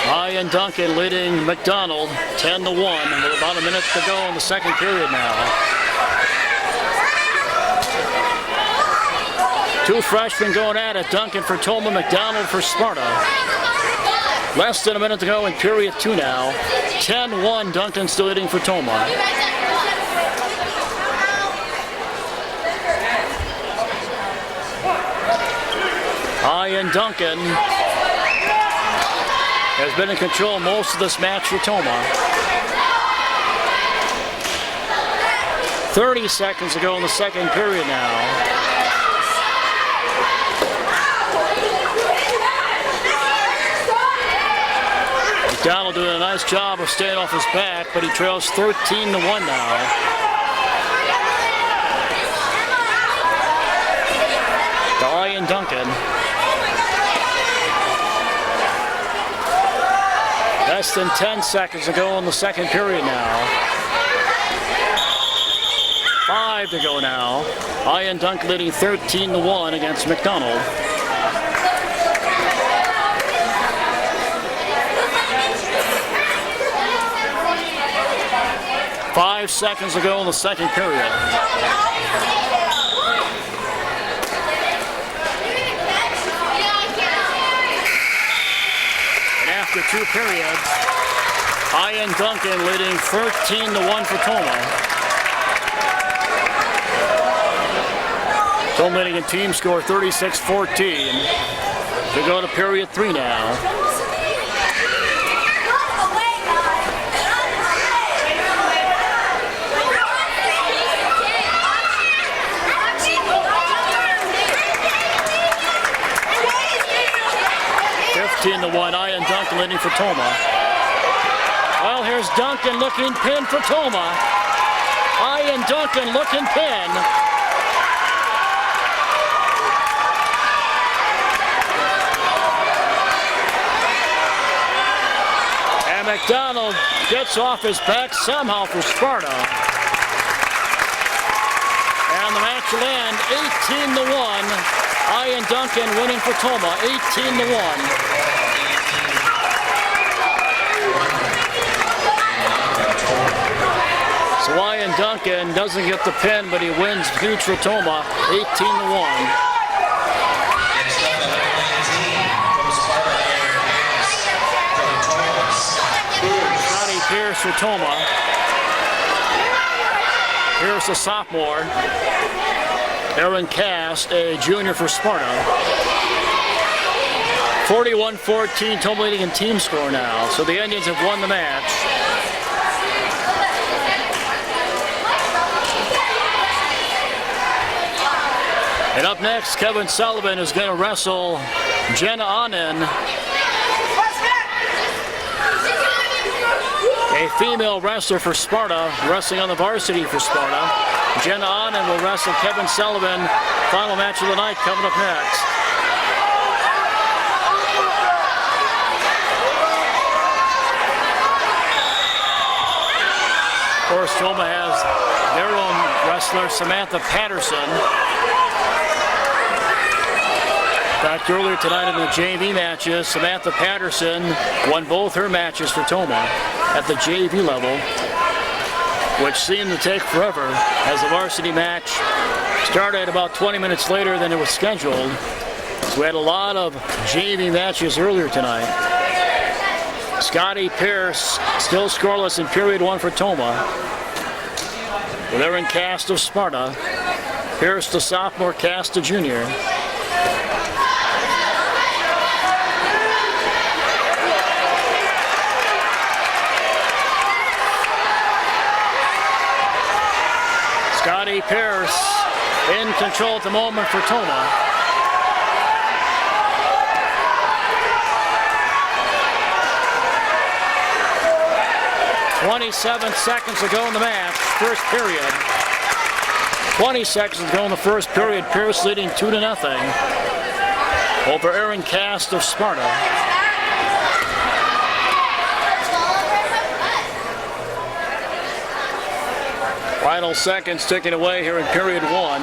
B: Ahnen Duncan leading McDonald 10-1 with about a minute to go in the second period now. 2 freshmen going at it. Duncan for Toma, McDonald for Sparta. Less than a minute to go in period 2 now. 10-1, Duncan still leading for Toma. Ahnen Duncan has been in control most of this match for Toma. 30 seconds to go in the second period now. McDonald doing a nice job of staying off his back, but he trails 13-1 now. To Ahnen Duncan. Less than 10 seconds to go in the second period now. 5 to go now. Ahnen Duncan leading 13-1 against McDonald. Five seconds to go in the second period. And after 2 periods, Ahnen Duncan leading 13-1 for Toma. Toma leading in team score 36-14. We go to period 3 now. To 1, Ahnen Duncan leading for Toma. Well, here's Duncan looking pin for Toma. Ahnen Duncan looking pin. And McDonald gets off his back somehow for Sparta. And the match will end 18-1. Ahnen Duncan winning for Toma, 18-1. Swyan Duncan doesn't get the pin, but he wins huge for Toma, 18-1.
C: Next up at 19, from Sparta,
B: Scotty Pierce for Toma. Here's the sophomore. Aaron Kast, a junior for Sparta. 41-14, Toma leading in team score now. So the Indians have won the match. And up next, Kevin Sullivan is going to wrestle Jenna Ahnen, a female wrestler for Sparta, wrestling on the varsity for Sparta. Jenna Ahnen will wrestle Kevin Sullivan. Final match of the night coming up next. Of course, Toma has their own wrestler, Samantha Patterson. In fact, earlier tonight in the JV matches, Samantha Patterson won both her matches for Toma at the JV level, which seemed to take forever as the varsity match started about 20 minutes later than it was scheduled. So we had a lot of JV matches earlier tonight. Scotty Pierce still scoreless in period 1 for Toma. With Aaron Kast of Sparta, Pierce the sophomore, Kast the junior. Scotty Pierce in control at the moment for Toma. "27 seconds to go in the match, first period. 20 seconds to go in the first period. Pierce leading 2-0 over Aaron Kast of Sparta. Final seconds ticking away here in period 1.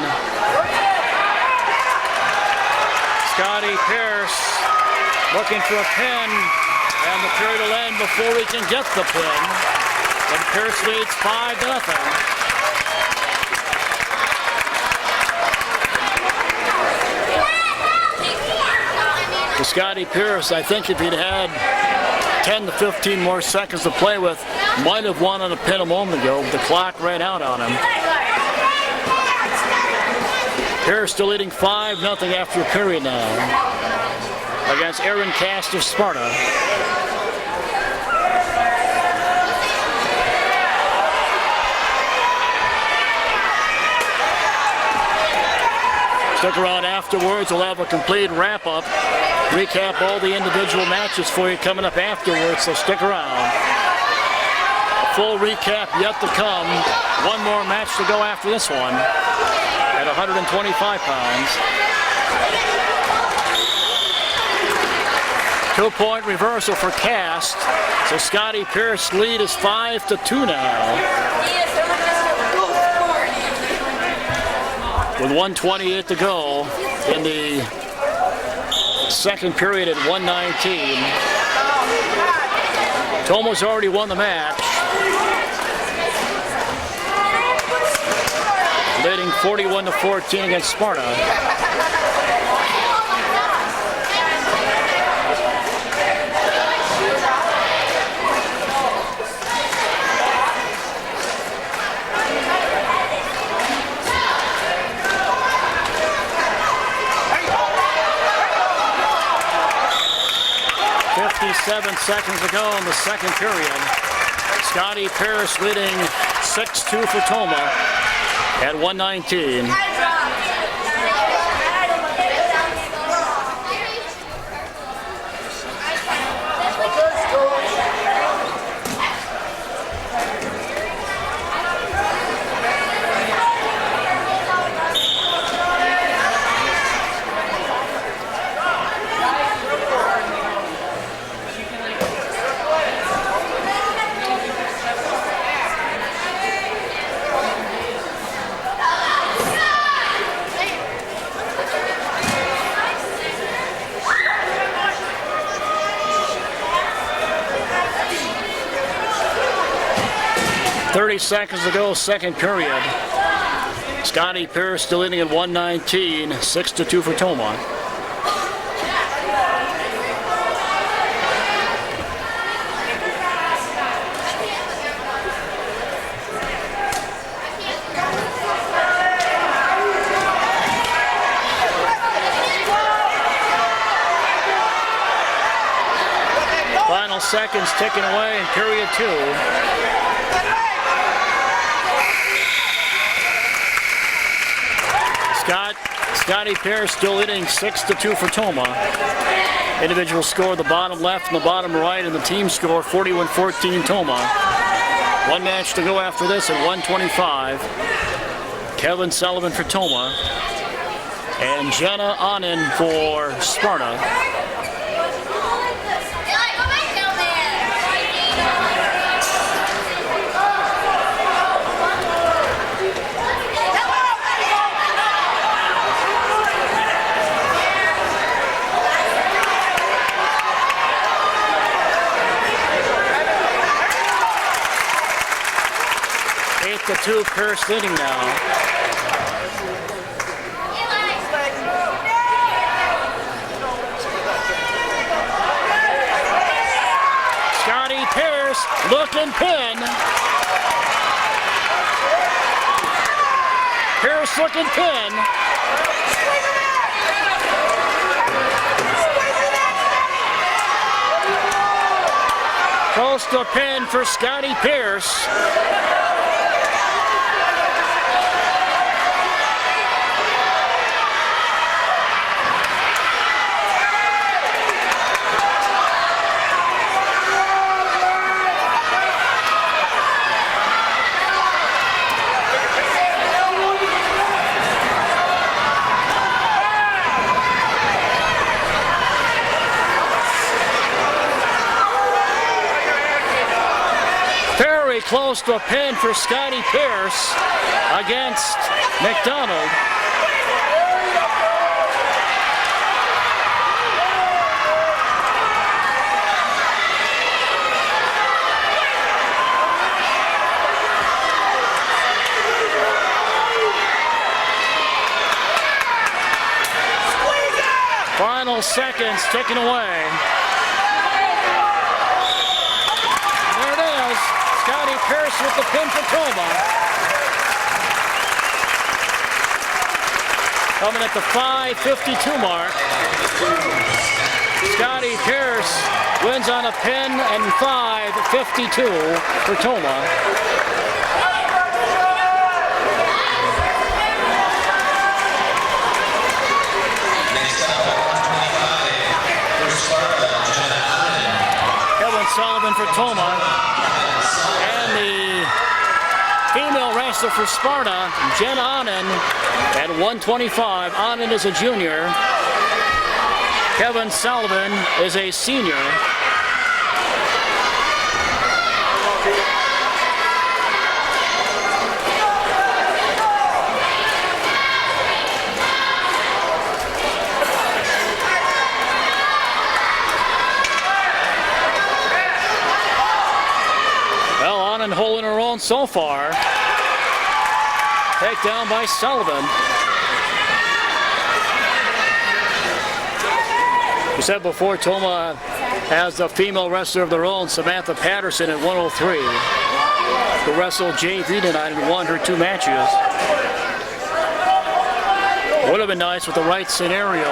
B: Scotty Pierce looking for a pin, and the period will end before he can get the pin. And Pierce leads 5-0. To Scotty Pierce, I think if he'd had 10 to 15 more seconds to play with, might have won on a pin a moment ago, but the clock ran out on him. Pierce still leading 5-0 after a period now against Aaron Kast of Sparta. Stick around afterwards. We'll have a complete wrap-up. Recap all the individual matches for you coming up afterwards, so stick around. Full recap yet to come. One more match to go after this one at 125 pounds. 2-point reversal for Kast. So Scotty Pierce's lead is 5-2 now. With 1:28 to go in the second period at 1:19. Toma's already won the match, leading 41-14 against Sparta. Seven seconds to go in the second period. Scotty Pierce leading 6-2 for Toma at 1:19. 30 seconds to go, second period. Scotty Pierce still leading at 119, 6-2 for Tomah. Final seconds ticking away in period 2. Scotty Pierce still leading 6-2 for Tomah. Individual score, the bottom left and the bottom right, and the team score 41-14 Tomah. One match to go after this at 125. Kevin Sullivan for Tomah and Jenna Ahnen for Sparta. The 2 Pierce leading now. Scotty Pierce looking pin. Pierce looking pin. Close to a pin for Scotty Pierce. Close to a pin for Scotty Pierce against McDonald. Final seconds ticking away. Scotty Pierce with the pin for Tomah. Coming at the 5:52 mark. Scotty Pierce wins on a pin and 5:52 for Tomah. Kevin Sullivan for Tomah. The female wrestler for Sparta, Jenna Ahnen, at 125. Ahnen is a junior. Kevin Sullivan is a senior. Holding her own so far. Takedown by Sullivan. We said before, Tomah has a female wrestler of their own, Samantha Patterson, at 103. Who wrestled JV tonight and won her 2 matches. Would have been nice with the right scenario.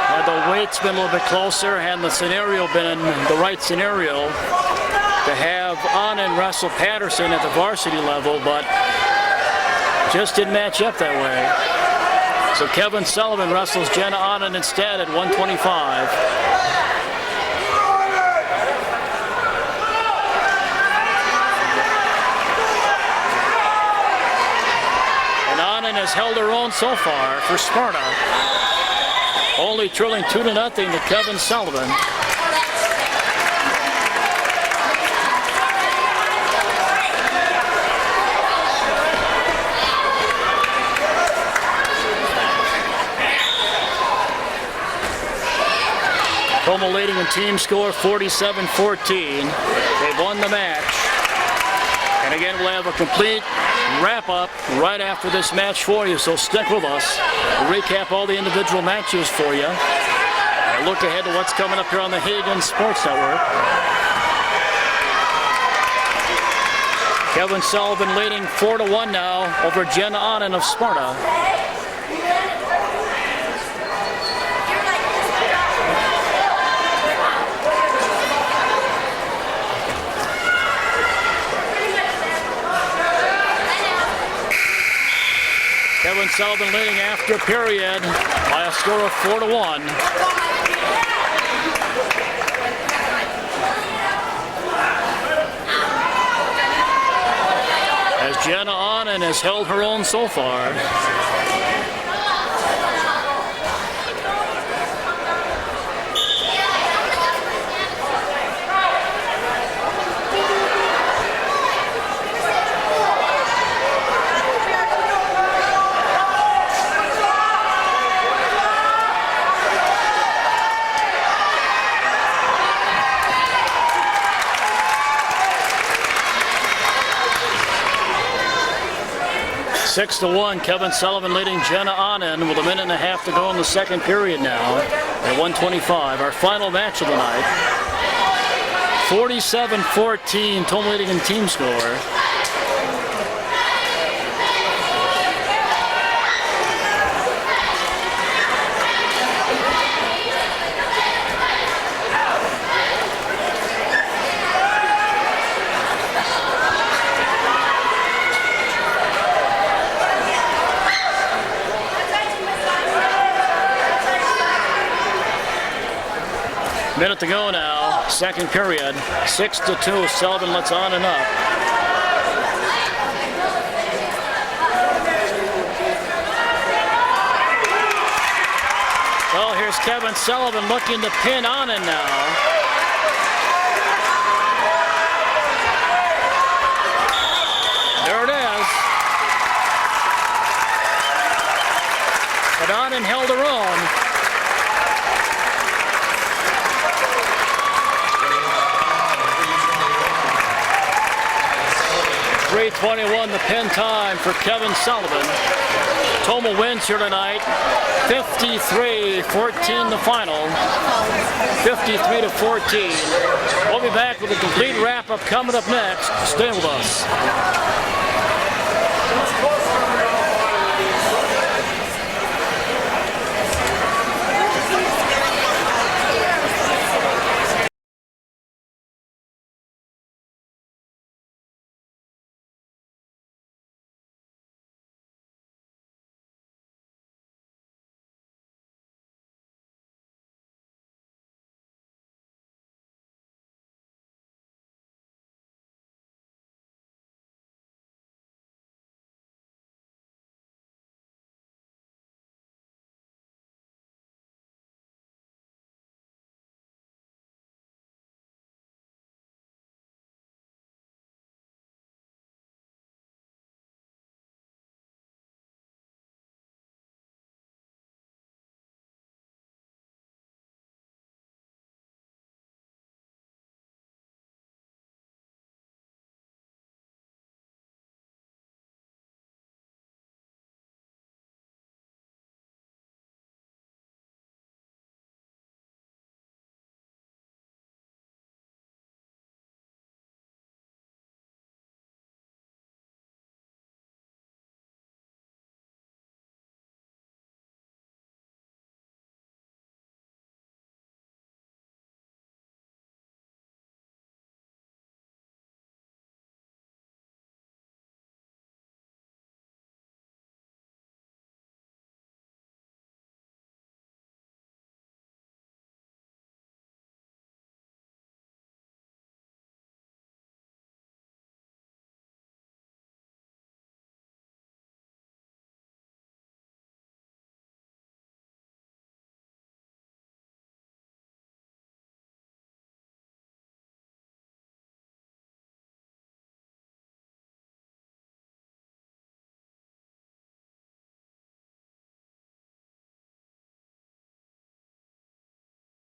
B: Had the weights been a little bit closer, had the scenario been in the right scenario, to have Ahnen wrestle Patterson at the varsity level, but just didn't match up that way. So Kevin Sullivan wrestles Jenna Ahnen instead at 125. And Ahnen has held her own so far for Sparta. Only trailing 2-0 to Kevin Sullivan. Tomah leading in team score 47-14. They've won the match. And again, we'll have a complete wrap-up right after this match for you, so stick with us. We'll recap all the individual matches for you. And look ahead to what's coming up here on the Haden Sports Network. Kevin Sullivan leading 4-1 now over Jenna Ahnen of Sparta. Kevin Sullivan leading after period by a score of 4-1. As Jenna Ahnen has held her own so far. Six to 1, Kevin Sullivan leading Jenna Ahnen with a minute and a half to go in the second period now at 1:25. Our final match of the night. 47-14, Toma leading in team score. Minute to go now, second period, 6-2, Sullivan lets Ahnen up. Well, here's Kevin Sullivan looking to pin Ahnen now. There it is. But Ahnen held her own. 3:21 the pin time for Kevin Sullivan. Toma wins here tonight, 53-14 the final, 53-14. We'll be back with a complete wrap-up coming up next. Stay with us.